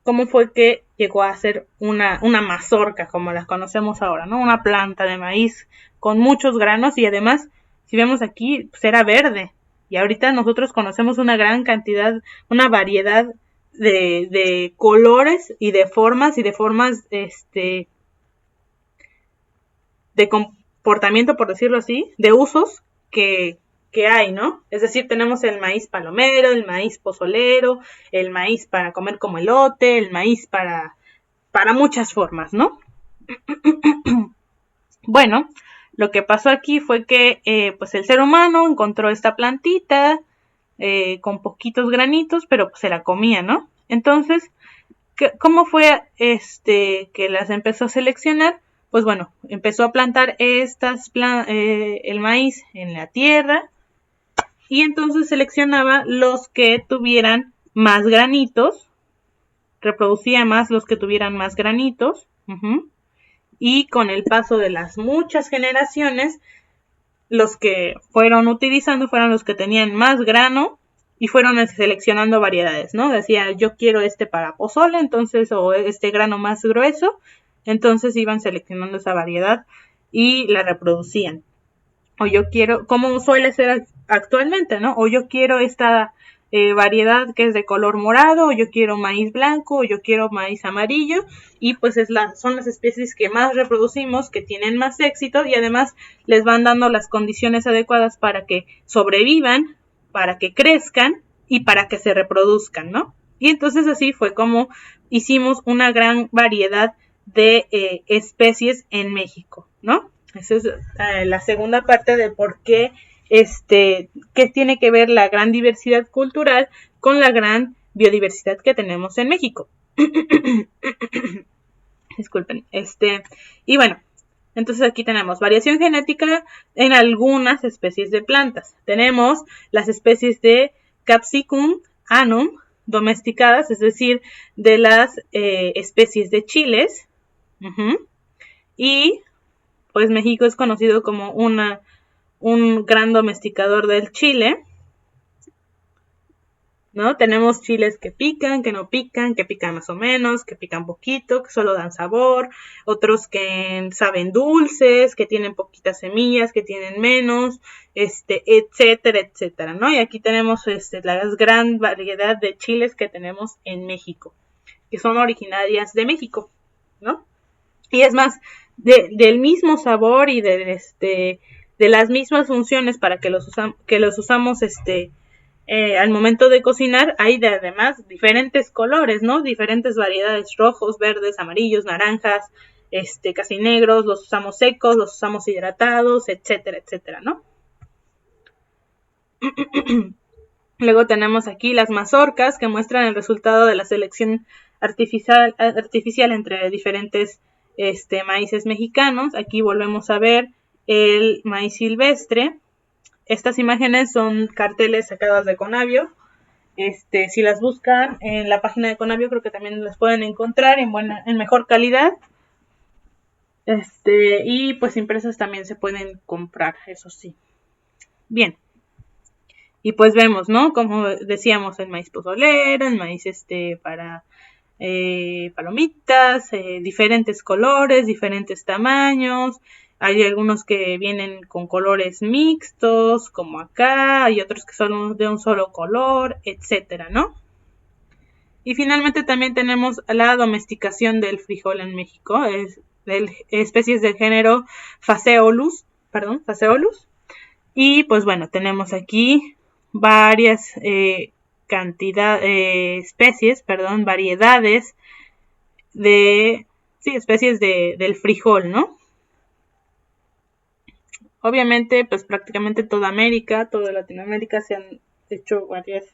cómo fue que llegó a ser una mazorca, como las conocemos ahora, ¿no? Una planta de maíz con muchos granos y además, si vemos aquí, pues era verde. Y ahorita nosotros conocemos una gran cantidad, una variedad de colores y de formas de comportamiento, por decirlo así, de usos que hay, ¿no? Es decir, tenemos el maíz palomero, el maíz pozolero, el maíz para comer como elote, el maíz para muchas formas, ¿no? Bueno, lo que pasó aquí fue que pues el ser humano encontró esta plantita con poquitos granitos, pero pues se la comía, ¿no? Entonces, ¿cómo fue que las empezó a seleccionar? Pues bueno, empezó a plantar el maíz en la tierra y entonces seleccionaba los que tuvieran más granitos, reproducía más los que tuvieran más granitos, y con el paso de las muchas generaciones, los que fueron utilizando fueron los que tenían más grano y fueron seleccionando variedades, ¿no? Decía, yo quiero este para pozole, entonces, o este grano más grueso, entonces iban seleccionando esa variedad y la reproducían. O yo quiero, como suele ser actualmente, ¿no? O yo quiero esta variedad que es de color morado, o yo quiero maíz blanco, o yo quiero maíz amarillo, y pues son las especies que más reproducimos, que tienen más éxito, y además les van dando las condiciones adecuadas para que sobrevivan, para que crezcan, y para que se reproduzcan, ¿no? Y entonces así fue como hicimos una gran variedad de especies en México, ¿no? Esa es la segunda parte de por qué qué tiene que ver la gran diversidad cultural con la gran biodiversidad que tenemos en México. Disculpen. Y bueno, entonces aquí tenemos variación genética en algunas especies de plantas. Tenemos las especies de Capsicum annuum domesticadas, es decir, de las especies de chiles. Y pues México es conocido como un gran domesticador del chile, ¿no? Tenemos chiles que pican, que no pican, que pican más o menos, que pican poquito, que solo dan sabor, otros que saben dulces, que tienen poquitas semillas, que tienen menos, etcétera, etcétera, ¿no? Y aquí tenemos la gran variedad de chiles que tenemos en México, que son originarias de México, ¿no? Y es más, del mismo sabor y de las mismas funciones para que los usamos al momento de cocinar, hay además diferentes colores, ¿no? Diferentes variedades, rojos, verdes, amarillos, naranjas, casi negros, los usamos secos, los usamos hidratados, etcétera, etcétera, ¿no? Luego tenemos aquí las mazorcas que muestran el resultado de la selección artificial entre diferentes maíces mexicanos. Aquí volvemos a ver el maíz silvestre. Estas imágenes son carteles sacadas de Conavio. Si las buscan en la página de Conavio, creo que también las pueden encontrar en mejor calidad. Y pues impresas también se pueden comprar, eso sí. Bien. Y pues vemos, ¿no? Como decíamos, el maíz pozolero, el maíz para palomitas, diferentes colores, diferentes tamaños. Hay algunos que vienen con colores mixtos, como acá, hay otros que son de un solo color, etcétera, ¿no? Y finalmente también tenemos la domesticación del frijol en México, especies del género Phaseolus. Y pues bueno, tenemos aquí varias variedades de sí, especies del frijol, ¿no? Obviamente, pues prácticamente toda América, toda Latinoamérica se han hecho varias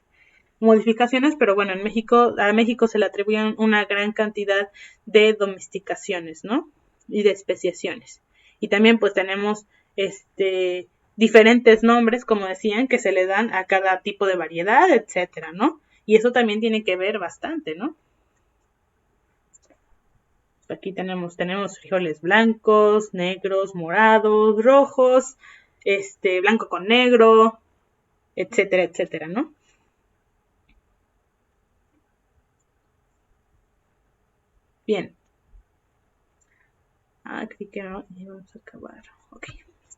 modificaciones, pero bueno, a México se le atribuyen una gran cantidad de domesticaciones, ¿no? Y de especiaciones. Y también pues tenemos diferentes nombres, como decían, que se le dan a cada tipo de variedad, etcétera, ¿no? Y eso también tiene que ver bastante, ¿no? Aquí tenemos frijoles blancos, negros, morados, rojos, blanco con negro, etcétera, etcétera, ¿no? Bien. Creí que no, íbamos a acabar. Ok.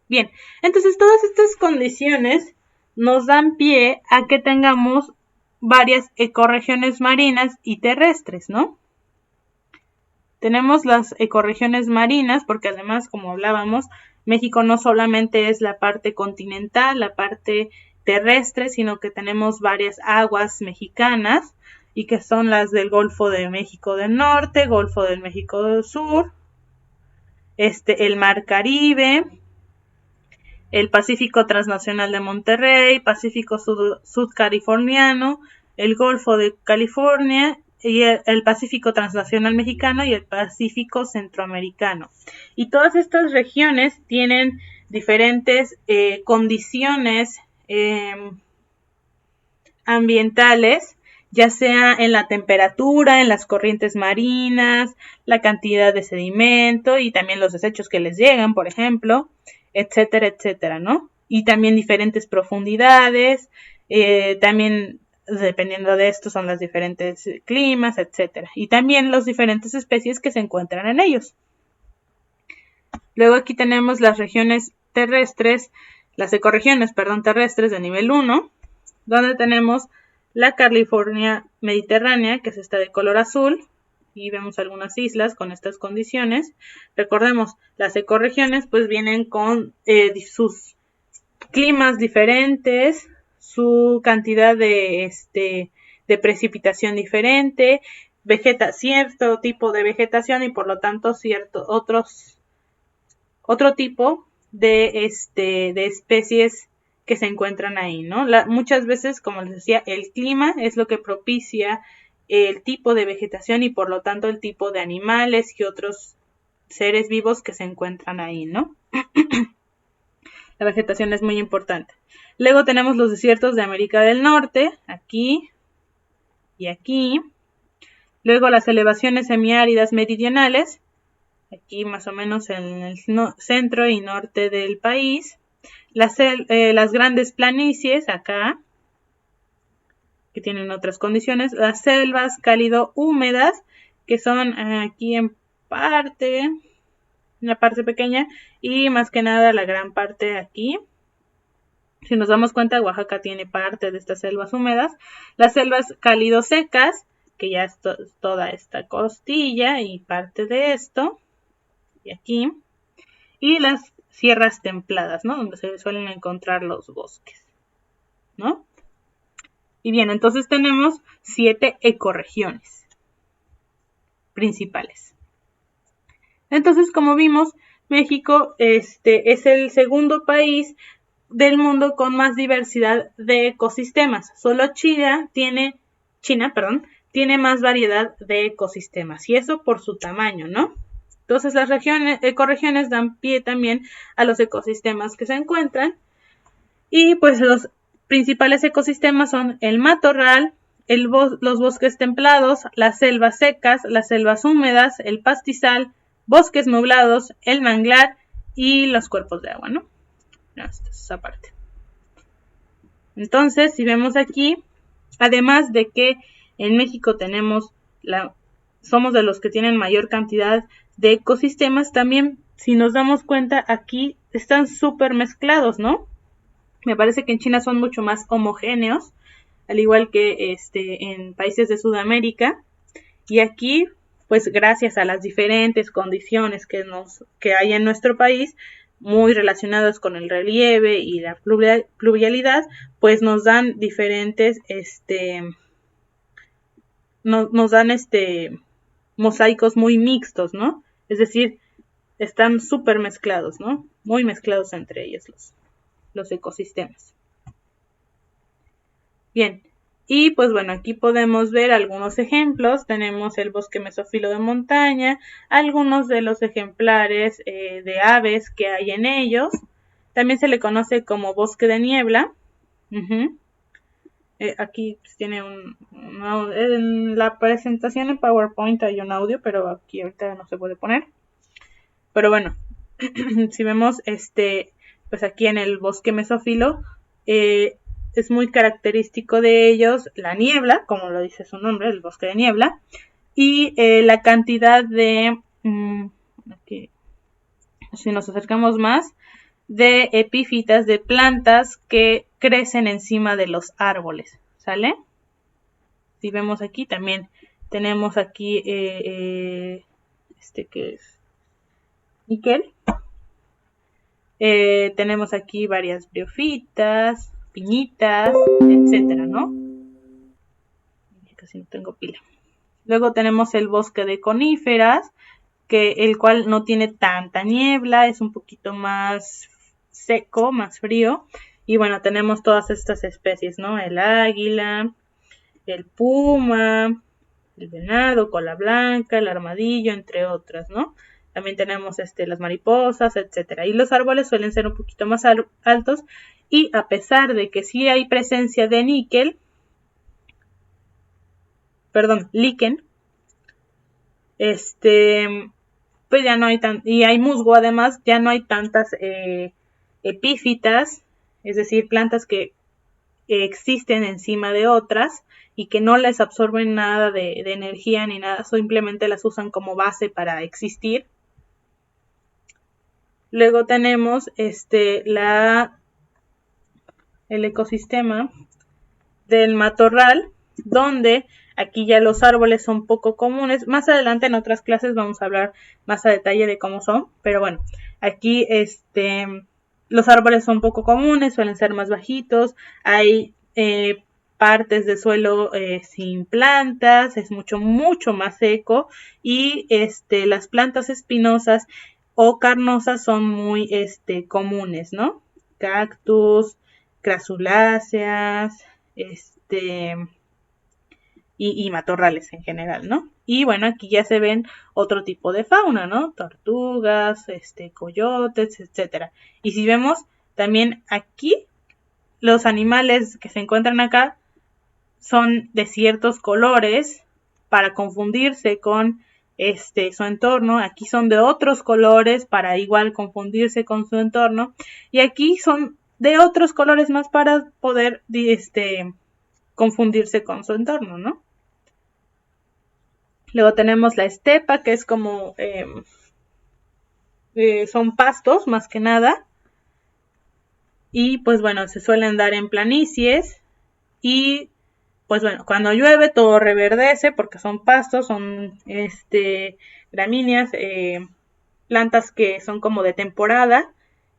Bien, entonces todas estas condiciones nos dan pie a que tengamos varias ecorregiones marinas y terrestres, ¿no? Tenemos las ecorregiones marinas, porque además, como hablábamos, México no solamente es la parte continental, la parte terrestre, sino que tenemos varias aguas mexicanas, y que son las del Golfo de México del Norte, Golfo del México del Sur, el Mar Caribe, el Pacífico Transnacional de Monterrey, Pacífico Sudcaliforniano, el Golfo de California y el Pacífico Transnacional Mexicano y el Pacífico Centroamericano. Y todas estas regiones tienen diferentes condiciones ambientales, ya sea en la temperatura, en las corrientes marinas, la cantidad de sedimento y también los desechos que les llegan, por ejemplo, etcétera, etcétera, ¿no? Y también diferentes profundidades, también dependiendo de esto son los diferentes climas, etcétera. Y también las diferentes especies que se encuentran en ellos. Luego aquí tenemos las regiones terrestres, las ecorregiones, terrestres de nivel 1, donde tenemos la California mediterránea, que es esta de color azul, y vemos algunas islas con estas condiciones. Recordemos, las ecorregiones pues vienen con sus climas diferentes, su cantidad de precipitación diferente, cierto tipo de vegetación y por lo tanto otro tipo de especies que se encuentran ahí, ¿no? Muchas veces, como les decía, el clima es lo que propicia el tipo de vegetación y por lo tanto el tipo de animales y otros seres vivos que se encuentran ahí, ¿no? La vegetación es muy importante. Luego tenemos los desiertos de América del Norte, aquí y aquí. Luego las elevaciones semiáridas meridionales, aquí más o menos en el centro y norte del país. Las grandes planicies acá, que tienen otras condiciones. Las selvas cálido húmedas, que son aquí en parte, una parte pequeña, y más que nada la gran parte aquí. Si nos damos cuenta, Oaxaca tiene parte de estas selvas húmedas. Las selvas cálido secas, que ya es toda esta costilla y parte de esto, y aquí. Y las sierras templadas, ¿no? Donde se suelen encontrar los bosques, ¿no? Y bien, entonces tenemos 7 ecorregiones principales. Entonces, como vimos, México es el segundo país del mundo con más diversidad de ecosistemas. Solo China tiene más variedad de ecosistemas. Y eso por su tamaño, ¿no? Entonces las ecorregiones dan pie también a los ecosistemas que se encuentran. Y pues los principales ecosistemas son el matorral, los bosques templados, las selvas secas, las selvas húmedas, el pastizal, bosques nublados, el manglar y los cuerpos de agua, ¿no? Esto es esa parte. Entonces, si vemos aquí, además de que en México somos de los que tienen mayor cantidad de ecosistemas, también si nos damos cuenta aquí están súper mezclados, ¿no? Me parece que en China son mucho más homogéneos, al igual que en países de Sudamérica. Y aquí, pues gracias a las diferentes condiciones que hay en nuestro país, muy relacionadas con el relieve y la pluvialidad, pues nos dan diferentes, nos dan mosaicos muy mixtos, ¿no? Es decir, están súper mezclados, ¿no? Muy mezclados entre ellos los ecosistemas. Bien, y pues bueno, aquí podemos ver algunos ejemplos. Tenemos el bosque mesófilo de montaña, algunos de los ejemplares de aves que hay en ellos. También se le conoce como bosque de niebla. Aquí pues, tiene en la presentación en PowerPoint hay un audio, pero aquí ahorita no se puede poner. Pero bueno, si vemos pues aquí en el bosque mesófilo, es muy característico de ellos la niebla, como lo dice su nombre, el bosque de niebla, y la cantidad de, aquí, si nos acercamos más, de epífitas, de plantas que crecen encima de los árboles, ¿sale? Si vemos aquí también tenemos aquí que es níquel. Tenemos aquí varias briofitas, piñitas, etcétera, ¿no? Casi no tengo pila. Luego tenemos el bosque de coníferas, el cual no tiene tanta niebla, es un poquito más seco, más frío. Y bueno, tenemos todas estas especies, ¿no? El águila, el puma, el venado, cola blanca, el armadillo, entre otras, ¿no? También tenemos las mariposas, etcétera. Y los árboles suelen ser un poquito más altos. Y a pesar de que sí hay presencia de líquen, pues ya no hay y hay musgo además, ya no hay tantas epífitas, es decir, plantas que existen encima de otras y que no les absorben nada de energía ni nada, simplemente las usan como base para existir. Luego tenemos el ecosistema del matorral, donde aquí ya los árboles son poco comunes. Más adelante en otras clases vamos a hablar más a detalle de cómo son, pero bueno, aquí los árboles son poco comunes, suelen ser más bajitos, hay partes de suelo sin plantas, es mucho más seco, y las plantas espinosas o carnosas son muy comunes, ¿no? Cactus, crasuláceas, y matorrales en general, ¿no? Y bueno, aquí ya se ven otro tipo de fauna, ¿no? Tortugas, coyotes, etcétera. Y si vemos también aquí, los animales que se encuentran acá son de ciertos colores para confundirse con su entorno. Aquí son de otros colores para igual confundirse con su entorno. Y aquí son de otros colores más para poder confundirse con su entorno, ¿no? Luego tenemos la estepa, que es como son pastos más que nada. Y pues bueno, se suelen dar en planicies. Y pues bueno, cuando llueve todo reverdece porque son pastos, son gramíneas, plantas que son como de temporada,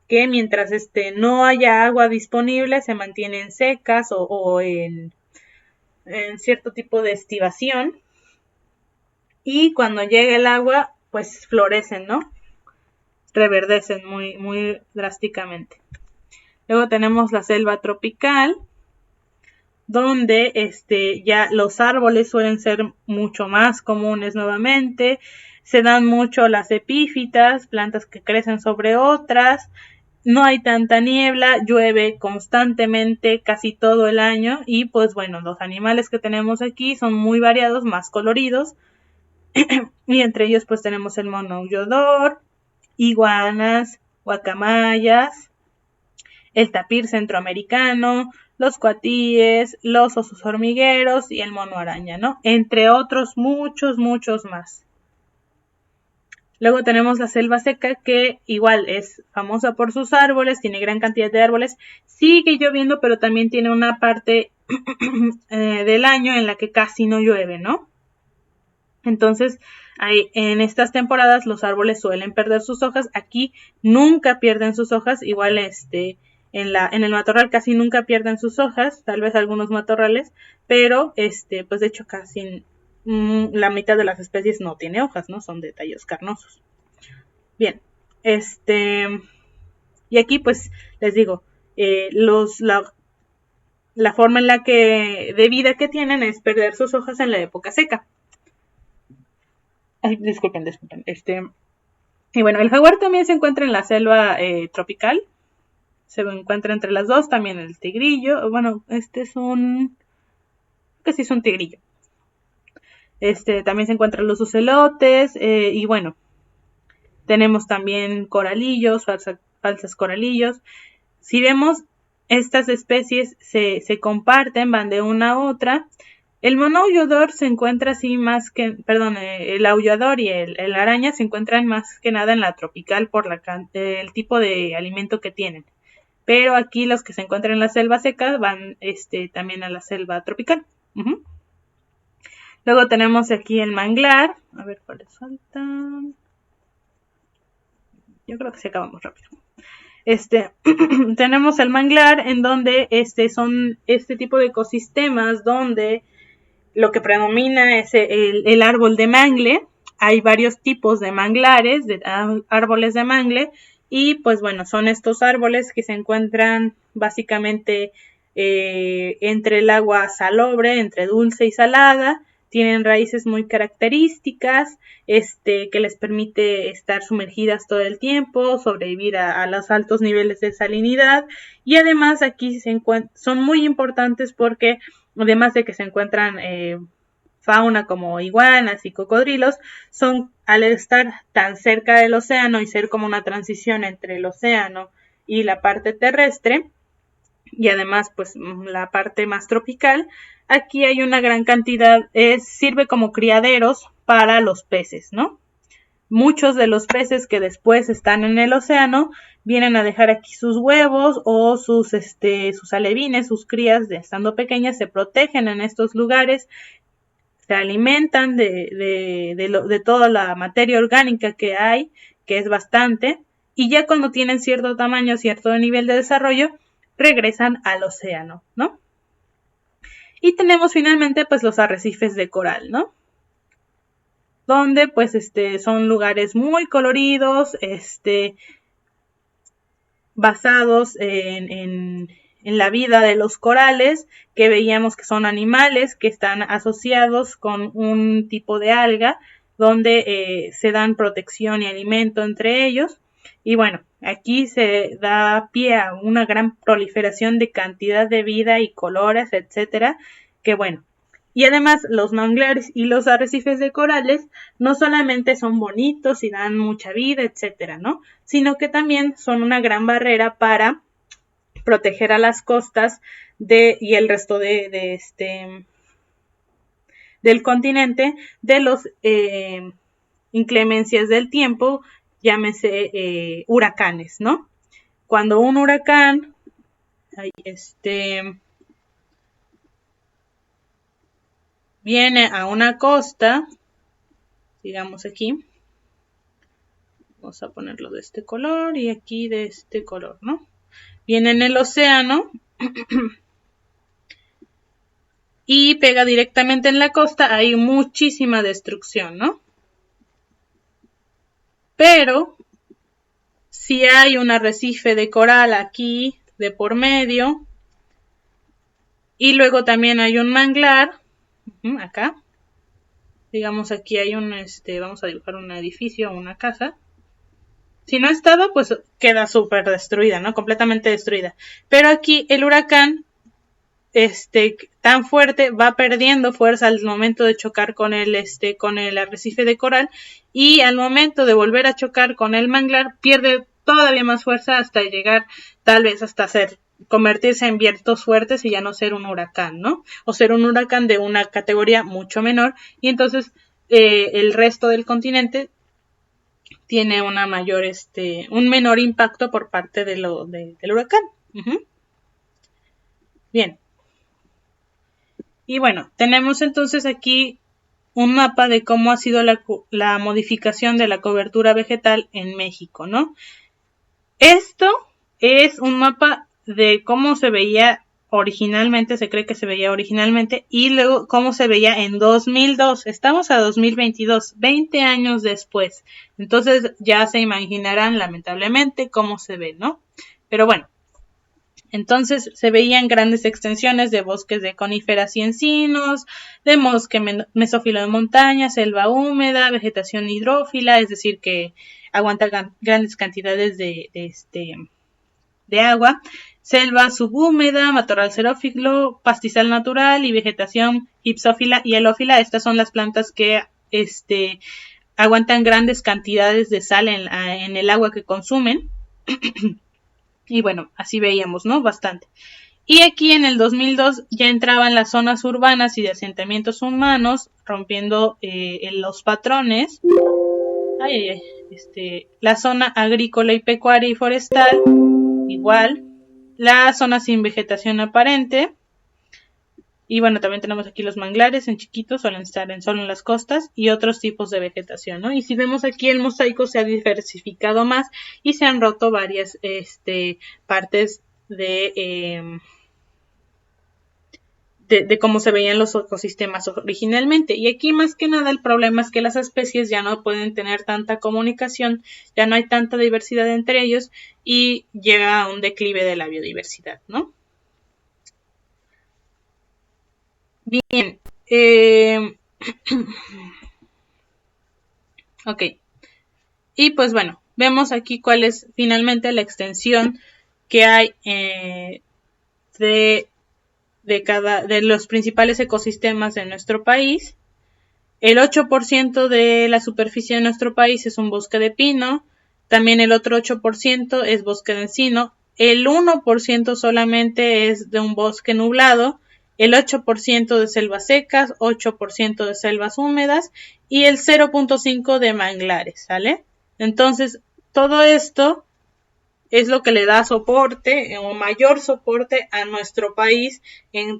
que mientras no haya agua disponible se mantienen secas o en cierto tipo de estivación. Y cuando llega el agua, pues florecen, ¿no? Reverdecen muy drásticamente. Luego tenemos la selva tropical, donde ya los árboles suelen ser mucho más comunes nuevamente. Se dan mucho las epífitas, plantas que crecen sobre otras. No hay tanta niebla, llueve constantemente casi todo el año. Y pues bueno, los animales que tenemos aquí son muy variados, más coloridos. Y entre ellos pues tenemos el mono aullador, iguanas, guacamayas, el tapir centroamericano, los cuatíes, los osos hormigueros y el mono araña, ¿no? Entre otros muchos más. Luego tenemos la selva seca, que igual es famosa por sus árboles, tiene gran cantidad de árboles, sigue lloviendo, pero también tiene una parte del año en la que casi no llueve, ¿no? Entonces, en estas temporadas los árboles suelen perder sus hojas. Aquí nunca pierden sus hojas, igual en el matorral casi nunca pierden sus hojas, tal vez algunos matorrales, pero pues de hecho casi la mitad de las especies no tiene hojas, ¿no? Son de tallos carnosos. Bien, y aquí pues les digo, la forma en la que de vida que tienen es perder sus hojas en la época seca. Ay, disculpen. Y bueno, el jaguar también se encuentra en la selva tropical. Se encuentra entre las dos, también el tigrillo. Bueno, este es un tigrillo. También se encuentran los ocelotes. Y bueno, tenemos también coralillos, falsas coralillos. Si vemos, estas especies se comparten, van de una a otra. El mono aullador se encuentra así más que, el aullador y el araña se encuentran más que nada en la tropical por el tipo de alimento que tienen. Pero aquí los que se encuentran en la selva seca van también a la selva tropical. Luego tenemos aquí el manglar. A ver cuáles faltan. Yo creo que se acabamos rápido. Tenemos el manglar, en donde son este tipo de ecosistemas donde lo que predomina es el árbol de mangle. Hay varios tipos de manglares, de árboles de mangle, y pues bueno, son estos árboles que se encuentran básicamente entre el agua salobre, entre dulce y salada. Tienen raíces muy características, que les permite estar sumergidas todo el tiempo, sobrevivir a los altos niveles de salinidad, y además aquí son muy importantes porque además de que se encuentran fauna como iguanas y cocodrilos, al estar tan cerca del océano y ser como una transición entre el océano y la parte terrestre, y además pues la parte más tropical, aquí hay una gran cantidad, sirve como criaderos para los peces, ¿no? Muchos de los peces que después están en el océano vienen a dejar aquí sus huevos o sus alevines, sus crías estando pequeñas, se protegen en estos lugares, se alimentan de toda la materia orgánica que hay, que es bastante, y ya cuando tienen cierto tamaño, cierto nivel de desarrollo, regresan al océano, ¿no? Y tenemos finalmente pues los arrecifes de coral, ¿no? Donde pues son lugares muy coloridos, basados en la vida de los corales, que veíamos que son animales que están asociados con un tipo de alga, donde se dan protección y alimento entre ellos. Y bueno, aquí se da pie a una gran proliferación de cantidad de vida y colores, etcétera, que bueno. Y además los manglares y los arrecifes de corales no solamente son bonitos y dan mucha vida, etcétera, ¿no? Sino que también son una gran barrera para proteger a las costas y el resto del continente de los inclemencias del tiempo, llámese huracanes, ¿no? Cuando un huracán viene a una costa, digamos aquí, vamos a ponerlo de este color y aquí de este color, ¿no? Viene en el océano y pega directamente en la costa, hay muchísima destrucción, ¿no? Pero si hay un arrecife de coral aquí de por medio y luego también hay un manglar acá, digamos aquí hay vamos a dibujar un edificio o una casa. Si no estaba, pues queda súper destruida, ¿no? Completamente destruida. Pero aquí el huracán tan fuerte va perdiendo fuerza al momento de chocar con el arrecife de coral, y al momento de volver a chocar con el manglar pierde todavía más fuerza hasta llegar tal vez hasta convertirse en vientos fuertes y ya no ser un huracán, ¿no? O ser un huracán de una categoría mucho menor, y entonces el resto del continente tiene un menor impacto por parte del huracán. Bien. Y bueno, tenemos entonces aquí un mapa de cómo ha sido la modificación de la cobertura vegetal en México, ¿no? Esto es un mapa de cómo se veía originalmente, se cree que se veía originalmente, y luego cómo se veía en 2002. Estamos a 2022, 20 años después. Entonces ya se imaginarán lamentablemente cómo se ve, ¿no? Pero bueno, entonces se veían grandes extensiones de bosques de coníferas y encinos, de bosque mesófilo de montaña, selva húmeda, vegetación hidrófila, es decir que aguanta grandes cantidades de agua, selva subhúmeda, matorral xerófilo, pastizal natural y vegetación hipsófila y helófila. Estas son las plantas que aguantan grandes cantidades de sal en el agua que consumen. Y bueno, así veíamos, ¿no? Bastante. Y aquí en el 2002 ya entraban las zonas urbanas y de asentamientos humanos, rompiendo los patrones. La zona agrícola y pecuaria y forestal, igual. La zona sin vegetación aparente. Y bueno, también tenemos aquí los manglares en chiquitos, suelen estar solo en las costas, y otros tipos de vegetación, ¿no? Y si vemos aquí, el mosaico se ha diversificado más y se han roto varias partes de cómo se veían los ecosistemas originalmente. Y aquí más que nada el problema es que las especies ya no pueden tener tanta comunicación, ya no hay tanta diversidad entre ellos y llega a un declive de la biodiversidad, ¿no? Bien, ok. Y pues bueno, vemos aquí cuál es finalmente la extensión que hay de los principales ecosistemas de nuestro país. El 8% de la superficie de nuestro país es un bosque de pino, también el otro 8% es bosque de encino, el 1% solamente es de un bosque nublado, el 8% de selvas secas, 8% de selvas húmedas y el 0.5% de manglares, ¿sale? Entonces, todo esto es lo que le da soporte o mayor soporte a nuestro país en